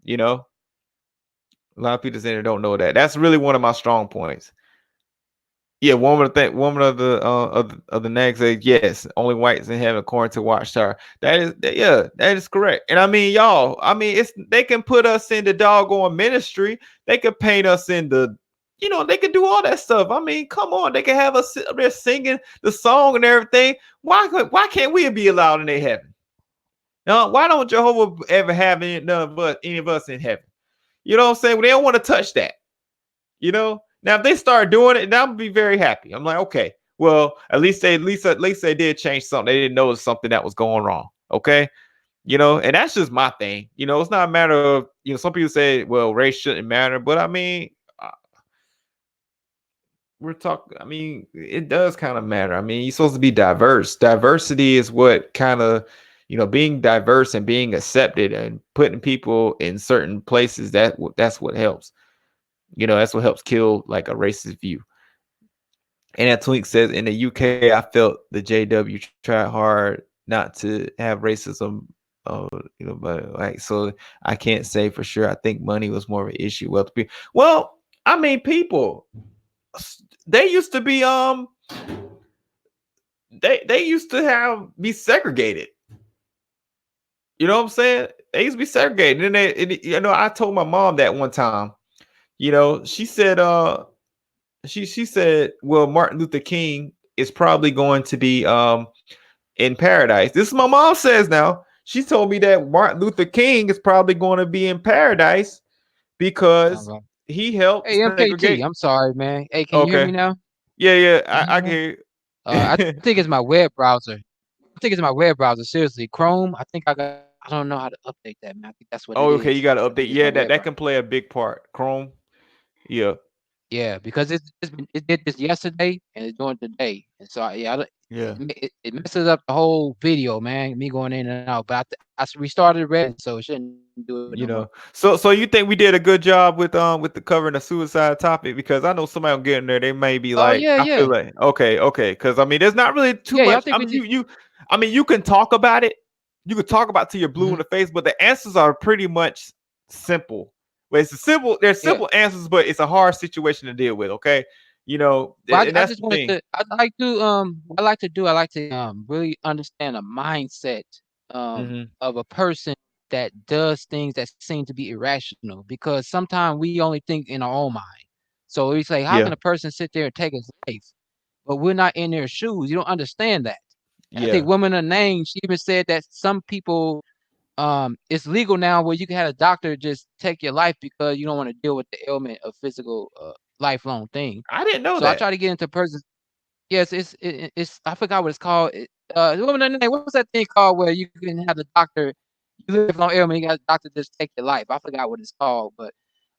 You know, a lot of people that's in there don't know that. That's really one of my strong points. Yeah, woman of the next say yes, only whites in heaven according to Watchtower. That is correct. And I mean, y'all, I mean, it's they can put us in the doggone ministry. They could paint us in they could do all that stuff. I mean, come on, they can have us sit up there singing the song and everything. Why can't we be allowed in their heaven? No, why don't Jehovah ever have any of us in heaven? You know what I'm saying? Well, they don't want to touch that. Now, if they start doing it, then I'm gonna be very happy. I'm like, okay, Well, at least they did change something. They didn't notice something that was going wrong. Okay. And that's just my thing. It's not a matter of, some people say, well, race shouldn't matter, but I mean, uh, we're talking, I mean, it does kind of matter. I mean, you're supposed to be diverse. Diversity is what kind of, being diverse and being accepted and putting people in certain places, that's what helps. That's what helps kill like a racist view. And that Twink says in the UK, I felt the JW tried hard not to have racism. Uh, but like, so I can't say for sure. I think money was more of an issue. Well, I mean, people, they used to be they used to have be segregated. You know what I'm saying? They used to be segregated. And I told my mom that one time. She said she said, well, Martin Luther King is probably going to be in paradise. This is my mom says now. She told me that Martin Luther King is probably going to be in paradise because All right. he helped Hey, segregate. MKT, I'm sorry, man. Hey, can you hear me Okay. now? Yeah, yeah, Can you I hear can me? hear I you. think it's my web browser. I think it's my web browser. Seriously, Chrome. I think I don't know how to update that, man. I think that's what Oh, it okay, you is. got to I think update. it's my Yeah, that web that browser. can play a big part. Chrome. Yeah, Yeah, because it did this yesterday and it's doing it today, and so yeah, yeah. it messes up the whole video, man. Me going in and out, but I restarted it, and so it shouldn't do it no more. So you think we did a good job with the covering the suicide topic? Because I know somebody will get in there, they may be Oh like, yeah, I feel yeah, like okay, because I mean, there's not really too yeah. I much. think I we mean, did. I mean, you can talk about it, you can talk about till you're blue in Hmm. the face, but the answers are pretty much simple. Well, there's Yeah. simple answers, but it's a hard situation to deal with. Okay, Well, and I that's just the wanted thing. to. What I like to do. I like to really understand a mindset Hmm. of a person that does things that seem to be irrational. Because sometimes we only think in our own mind. So we say, how can Yeah, a person sit there and take his life? But we're not in their shoes. You don't understand that. And I think yeah. Woman of Name, she even said that some people, it's legal now where you can have a doctor just take your life because you don't want to deal with the ailment of physical, lifelong thing. I didn't know So I that. try to get into person. Yes, it's I forgot what it's called. Woman of Name, what's that thing called where you can have the doctor, you live lifelong ailment, you got a doctor just take your life. I forgot what it's called, but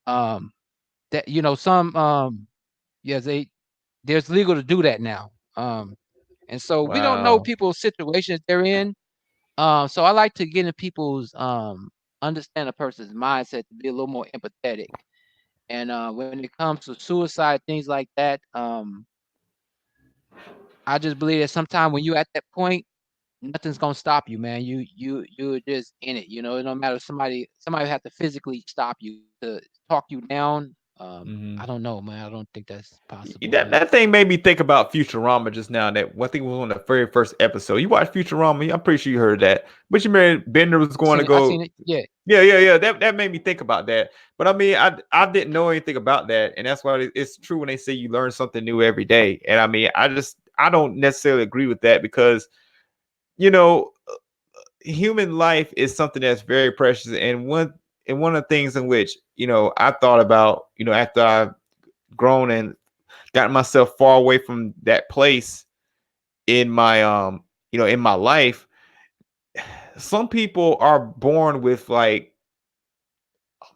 um, that some yes, there's legal to do that now. And so we don't know Wow. people's situations they're in. So I like to get in people's understand a person's mindset to be a little more empathetic. And when it comes to suicide, things like that, I just believe that sometimes when you're at that point, nothing's gonna stop you, man. You're just in it. It don't matter. Somebody have to physically stop you to talk you down. I Hmm. don't know, man. I don't think that's possible, That man. that thing made me think about Futurama just now. That one thing was on the very first episode. You watched Futurama? I'm pretty sure you heard that. But you remember Bender was I going seen to it. I seen go. it. Yeah. Yeah, yeah, yeah. That made me think about that. But I mean, I didn't know anything about that, and that's why it's true when they say you learn something new every day. And I mean, I don't necessarily agree with that because you know human life is something that's very precious, and one of the things in which I thought about after I've grown and gotten myself far away from that place in my in my life. Some people are born with like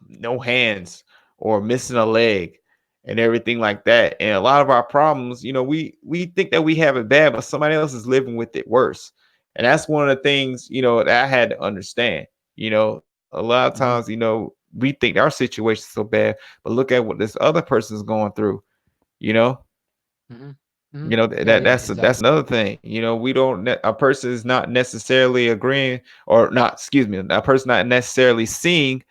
no hands or missing a leg and everything like that, and a lot of our problems, we think that we have it bad, but somebody else is living with it worse. And that's one of the things that I had to understand. A lot of times, Hmm. we think our situation is so bad, but look at what this other person's going through. you know Hmm. Hmm. Yeah. Yeah. that's Exactly. another thing. We don't a person is not necessarily agreeing, or not, excuse me, a person not necessarily seeing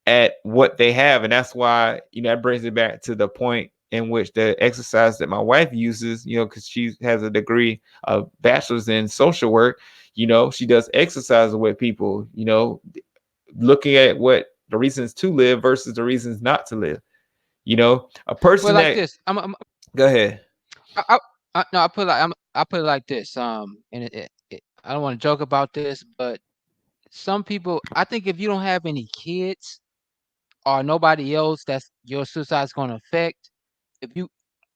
at what they have. And that's why that brings it back to the point in which the exercise that my wife uses, because she has a degree of bachelor's in social work. She does exercise with people, looking at what the reasons to live versus the reasons not to live. A Well, person like that this, go ahead. I, no, I put it like this. And I don't want to joke about this, but some people, I think if you don't have any kids or nobody else that's your suicide's going to affect, if you,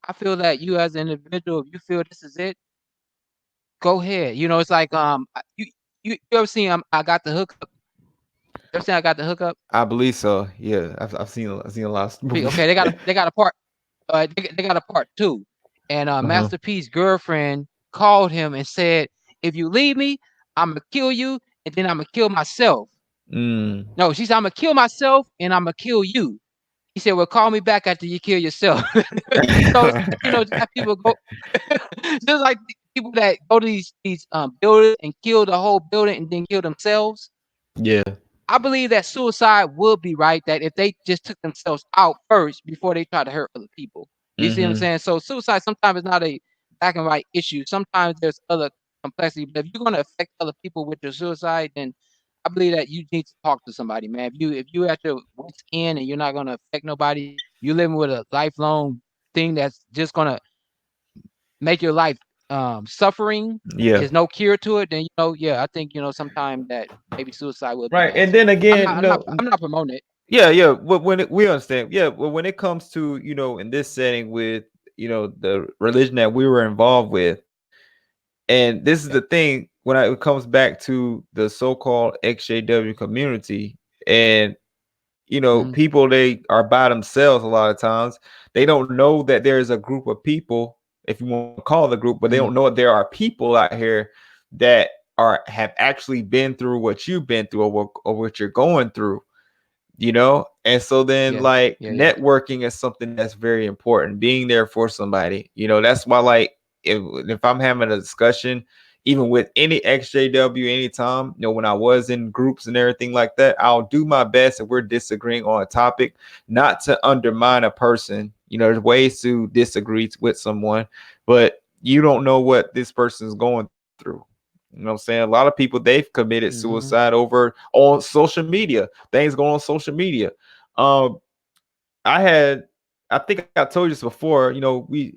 I feel that you as an individual, if you feel this is it, go ahead. It's like you ever seen I got the hookup? You ever seen I got the hookup? I believe so. Yeah, I've seen a lot of movies. Okay, they got a part. They got a part two, and Uh-huh. Master P's girlfriend called him and said, "If you leave me, I'm gonna kill you, and then I'm gonna kill myself." Mm. No, she said, "I'm gonna kill myself, and I'm gonna kill you." He said, "Well, call me back after you kill yourself." So it's like, just like people go, just like people that go to these buildings and kill the whole building and then kill themselves. Yeah. I believe that suicide would be right. That if they just took themselves out first before they try to hurt other people. You see what I'm Mm-hmm. saying? So suicide sometimes is not a black and white issue. Sometimes there's other complexity. But if you're gonna affect other people with your suicide, then I believe that you need to talk to somebody, man. If you at your wits end and you're not gonna affect nobody, you're living with a lifelong thing that's just gonna make your life suffering. Yeah. There's no cure to it. Then yeah, I think sometimes that maybe suicide would be Right. the And answer. then I'm again, not. I'm not. I'm not promoting it. yeah, yeah. We understand, yeah. Well, when it comes to in this setting with the religion that we were involved with, and this is the Yeah. thing when it comes back to the so-called XJW community, and Hmm. people, they are by themselves a lot of times. They don't know that there's a group of people, if you want to call it a group, but they Hmm. don't know that there are people out here that have actually been through what you've been through, or what you're going through. And so then, Yeah. like, Yeah. Yeah. networking is something that's very important, being there for somebody. That's why, like, if I'm having a discussion even with any XJW anytime, when I was in groups and everything like that, I'll do my best if we're disagreeing on a topic not to undermine a person. There's ways to disagree with someone, but you don't know what this person is going through. What I'm saying? A lot of people, they've committed Hmm. suicide over on social media, things going on social media. Um, I had, I think I told you this before.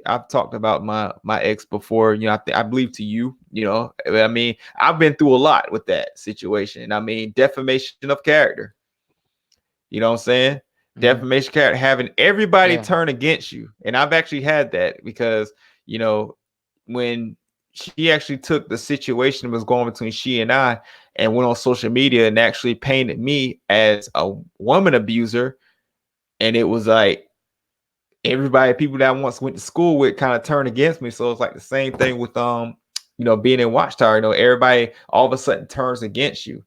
I've talked about my ex before. I believe to you. I mean, I've been through a lot with that situation. I mean, defamation of character. You know what I'm saying? Hmm. Defamation character, having everybody Yeah. turn against you. And I've actually had that because, when she actually took the situation that was going between she and I and went on social media and actually painted me as a woman abuser. And it was like everybody, people that I once went to school with, kind of turned against me. So it's like the same thing with being in Watchtower. Everybody all of a sudden turns against you.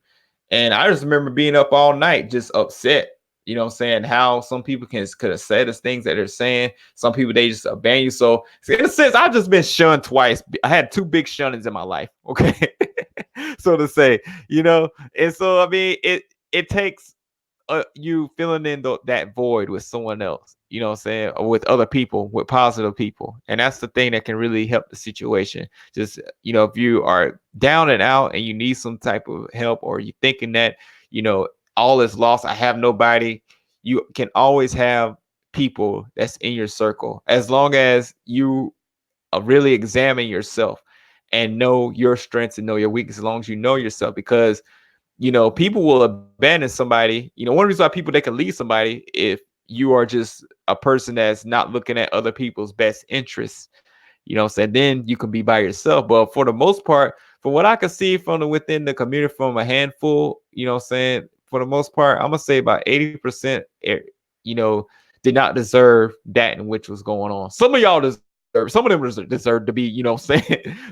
And I just remember being up all night just upset. What I'm saying? How some people could have said the things that they're saying. Some people, they just abandon you. So in a sense, I've just been shunned twice. I had two big shunnings in my life. Okay. So to say, and so I mean it takes you filling in that void with someone else, what I'm saying, or with other people, with positive people. And that's the thing that can really help the situation. Just, if you are down and out and you need some type of help, or you thinking that, all is lost, I have nobody, you can always have people that's in your circle, as long as you really examine yourself and know your strengths and know your weaknesses, as long as you know yourself. Because people will abandon somebody. One reason why people, they can leave somebody if you are just a person that's not looking at other people's best interests. What I'm saying? Then you can be by yourself. But for the most part, from what I can see from within the community, from a handful, what I'm saying, for the most part, I'm gonna say about 80%, you know, did not deserve that in which was going on. Some of y'all deserve, some of them deserve to be, saying,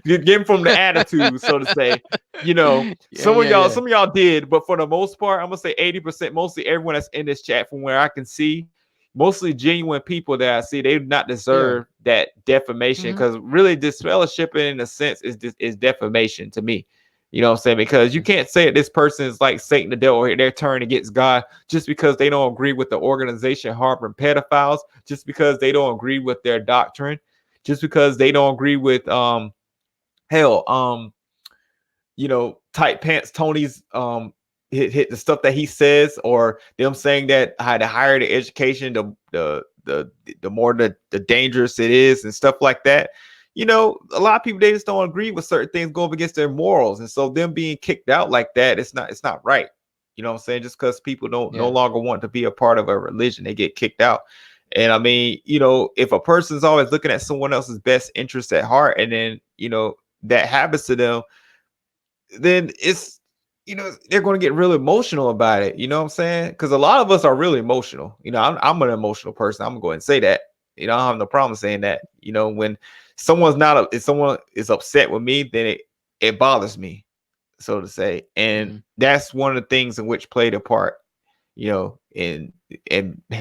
getting from the attitude, so to say, Yeah. Yeah. Yeah. some of y'all did, but for the most part, I'm gonna say 80%, mostly everyone that's in this chat, from where I can see, mostly genuine people that I see, they do not Yeah. deserve that defamation. Hmm. Because really, disfellowshipping in a sense is defamation to me. What I'm saying? Because you Yeah. can't say that this person is like Satan, the devil, or they're turning against God just because they don't agree with the organization harboring pedophiles, just because they don't agree with their doctrine, just because they don't agree with hell tight pants Tony's hit the stuff that he says, or them saying that the higher the education, the more the dangerous it is, and stuff like that. A lot of people, they just don't agree with certain things going against their morals, and so them being kicked out like that, it's not right. What I'm saying? Just because people don't no Yeah. longer want to be a part of a religion, they get kicked out. And I mean, if a person's always looking at someone else's best interest at heart, and then that happens to them, then they're going to get real emotional about it. You know what I'm saying? Because a lot of us are really emotional. I'm an emotional person. I'm going to go ahead and say that. I don't have no problem saying that. When if someone is upset with me, then it bothers me, so to say. And Mhm. that's one of the things in which played a part, and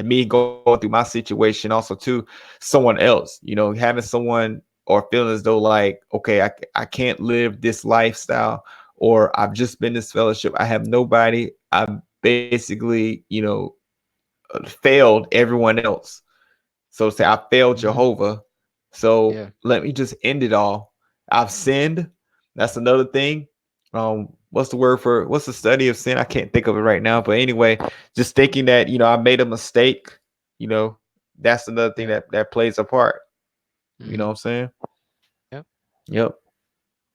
me going through my situation also too, someone else, having someone or feeling as though like, okay, I can't live this lifestyle, or I've just been this fellowship. I have nobody. I've basically, failed everyone else. So to say, I failed Mhm. Jehovah. So Yeah. let me just end it all. I've sinned. That's another thing. What's the study of sin? I can't think of it right now. But anyway, just thinking that, I made a mistake, you know, that's another thing Yeah. that plays a part. You know what Mhm. I'm saying? Yep. Yep.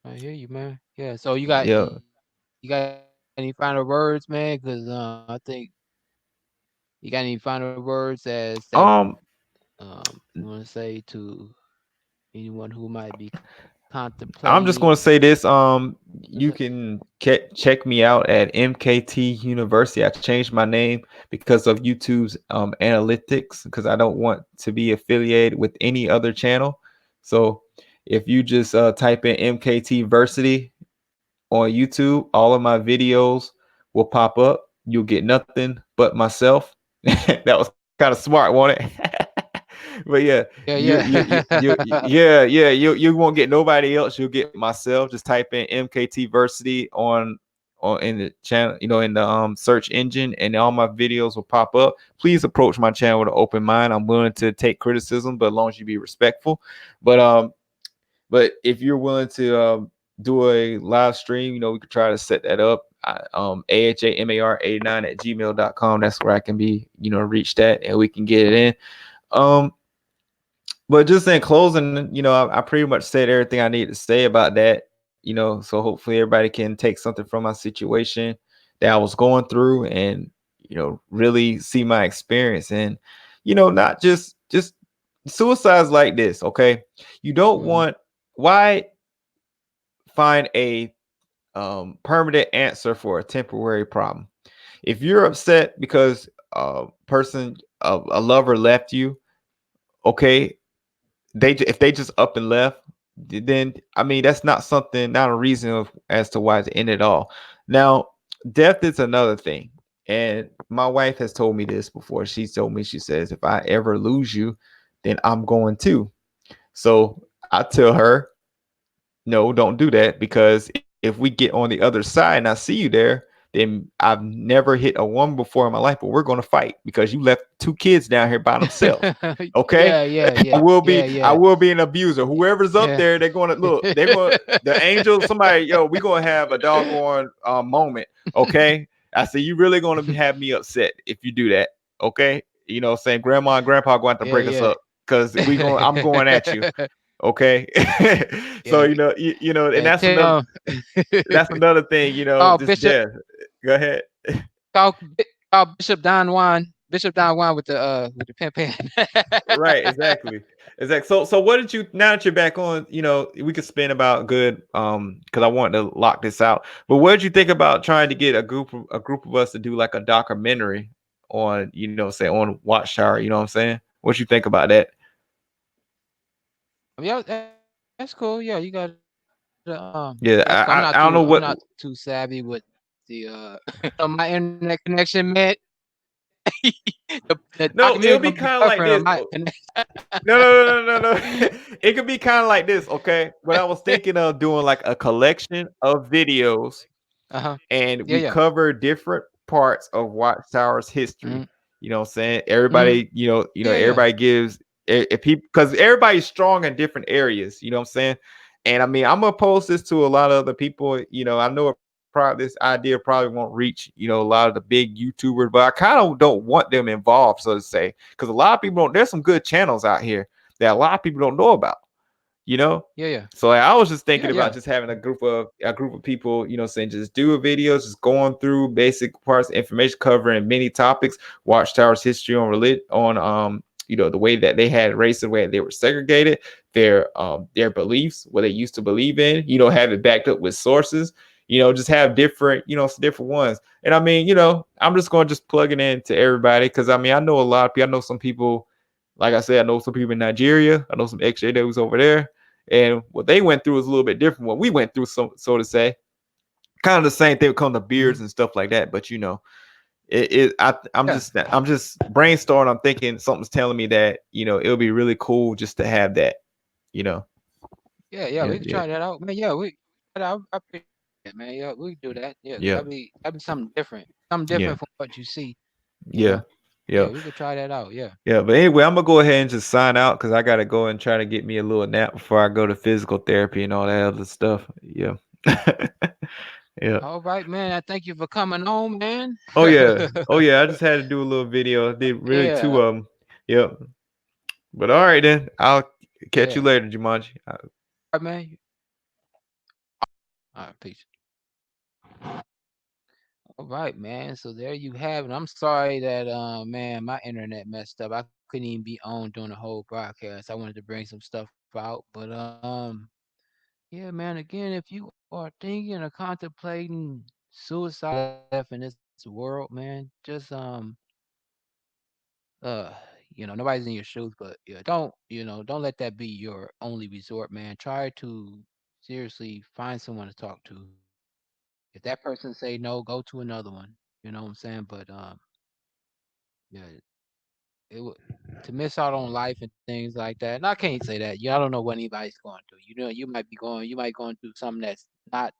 I hear you, man. Yeah. So Yeah. you got any final words, man? Because I think you got any final words as that Um, you want to say to anyone who might be I'm just contemplating? gonna say this. What's You that? can check me out at MKT University. I changed my name because of YouTube's analytics, because I don't want to be affiliated with any other channel. So if you just type in MKT Versity on YouTube, all of my videos will pop up. You'll get nothing but myself. That was kind of smart, won't it? But yeah, Yeah. Yeah. you won't get nobody else. You'll get myself. Just type in MKT Versity on in the channel, in the search engine, and all my videos will pop up. Please approach my channel with an open mind. I'm willing to take criticism, but as long as you be respectful. But if you're willing to do a live stream, we could try to set that up. AHAMAR89 at gmail.com. That's where I can be, reached at, and we can get it in. But just in closing, I pretty much said everything I need to say about that, so hopefully everybody can take something from my situation that I was going through, and, really see my experience, and, not just suicides like this. Okay. You don't Mhm. want, why find a permanent answer for a temporary problem? If you're upset because a lover left you, okay, if they just up and left, then I mean that's not a reason as to why to end it all. Now, death is another thing, and my wife has told me this before. She told me, she says, if I ever lose you, then I'm going to. So I tell her, no, don't do that, because if we get on the other side and I see you there, then I've never hit a woman before in my life, but we're going to fight because you left two kids down here by themselves. Okay. I will be I Yeah. will be an abuser. Whoever's up Yeah. there, they're gonna look, they're gonna the angel, somebody, we're gonna have a doggone moment. Okay. I say, you really gonna have me upset if you do that. Okay. Saying grandma and grandpa going to break us Yeah. up because I'm going at you. Okay. So Yeah. and Yeah. that's another thing, Call just Bishop. death. Go ahead. Call Bishop Don Juan. Bishop Don Juan with the pen pen. Right, exactly. So what did you, now that you're back on, we could spend about good, because I want to lock this out. But what did you think about trying to get a group of us to do like a documentary on, say on Watchtower, you know what I'm saying? What you think about that? Yeah, that's cool. Yeah, you got that's cool. Yeah, I'm not I don't know too what. savvy with the my internet connection, man. The No, documentary it'll gonna be be kind of like buffering on this. my connection. No. It could be kind of like this, okay? What I was thinking of doing, like a collection of videos, Uh-huh. and we Yeah. cover different parts of Watchtower's history. Mhm. You know what I'm saying? Mhm. Everybody, Yeah. everybody gives, if people, because everybody's strong in different areas, you know what I'm saying? And I mean, I'm gonna post this to a lot of other people. I know this idea probably won't reach, a lot of the big YouTubers, but I kind of don't want them involved, so to say, because a lot of people don't. There's some good channels out here that a lot of people don't know about, you know. Yeah. So like, I was just thinking Yeah. about just having a group of people, saying just do a video, just going through basic parts of information, covering many topics, Watchtower's history on religion, on the way that they had race, the way they were segregated, their beliefs, what they used to believe in, have it backed up with sources, just have different, different ones. And I mean, I'm just going to just plug it in to everybody, because I mean, I know a lot of people. I know some people, like I said, I know some people in Nigeria. I know some exJws over there, and what they went through is a little bit different. What we went through, so to say, kind of the same thing with come to beards Mhm. and stuff like that. But I'm Yeah. just brainstorming. I'm thinking something's telling me that it'll be really cool just to have that. You know, Yeah, yeah, yeah, we can yeah, try that out, man. Yeah, I appreciate it, man. Yeah, we can do that. Yeah, yeah, that'd be something yeah, different from what you see. You yeah, know. yeah, Yeah, we could try that out. Yeah. yeah. But anyway, I'm gonna go ahead and just sign out because I gotta go and try to get me a little nap before I go to physical therapy and all that other stuff. Yeah, yeah. All right, man. I thank you for coming on, man. Oh yeah, oh yeah. I just had to do a little video. I did really two Yeah. of them. Yep. But all right then. I'll catch you Yeah. later, Jumanji. All right, man. All right, peace. All right, man. So there you have it. I'm sorry that man, my internet messed up. I couldn't even be on during the whole broadcast. I wanted to bring some stuff out, but yeah, man, again, if you are thinking or contemplating suicide or death in this world, man, just uh nobody's in your shoes, but yeah, don't let that be your only resort, man. Try to seriously find someone to talk to. If that person say no, go to another one. You know what I'm saying? But yeah, it would to miss out on life and things like that. And I can't say that. I don't know what anybody's going through. You might going through something that's not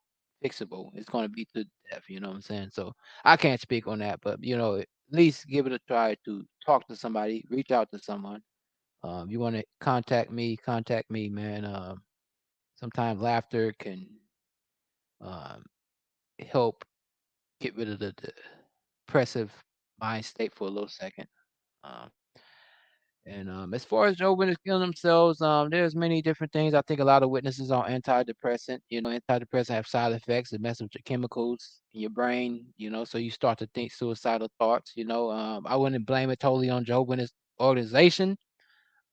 fixable. It's going to be to death. You know what I'm saying? So I can't speak on that, but at least give it a try to talk to somebody, reach out to someone. You want to contact me, man. Sometimes laughter can um, help get rid of the depressive mind state for a little second. Um, And as far as Joe witness killing themselves, there's many different things. I think a lot of witnesses are antidepressant. Antidepressant have side effects. It messes with your chemicals in your brain. So you start to think suicidal thoughts. I wouldn't blame it totally on Joe witness organization.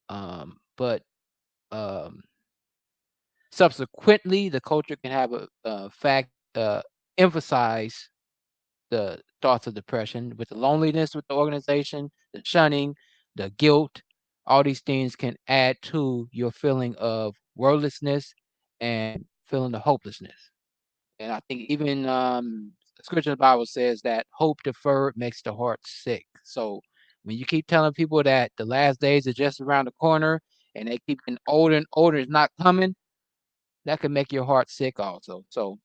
But um, subsequently, the culture can have a fact emphasize the thoughts of depression with the loneliness with the organization, the shunning, the guilt. All these things can add to your feeling of worthlessness and feeling the hopelessness. And I think even the scripture Bible says that hope deferred makes the heart sick. So when you keep telling people that the last days are just around the corner and they keep getting older and older, it's not coming, that can make your heart sick also. So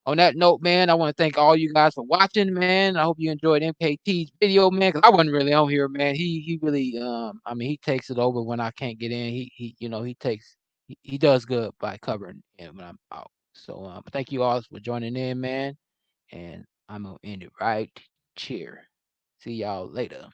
on that note, man, I want to thank all you guys for watching, man. I hope you enjoyed MKT's video, man, because I wasn't really on here, man. He really I mean he takes it over when I can't get in. He does good by covering it when I'm out. So thank you all for joining in, man. And I'm gonna end it right. Cheer. See y'all later.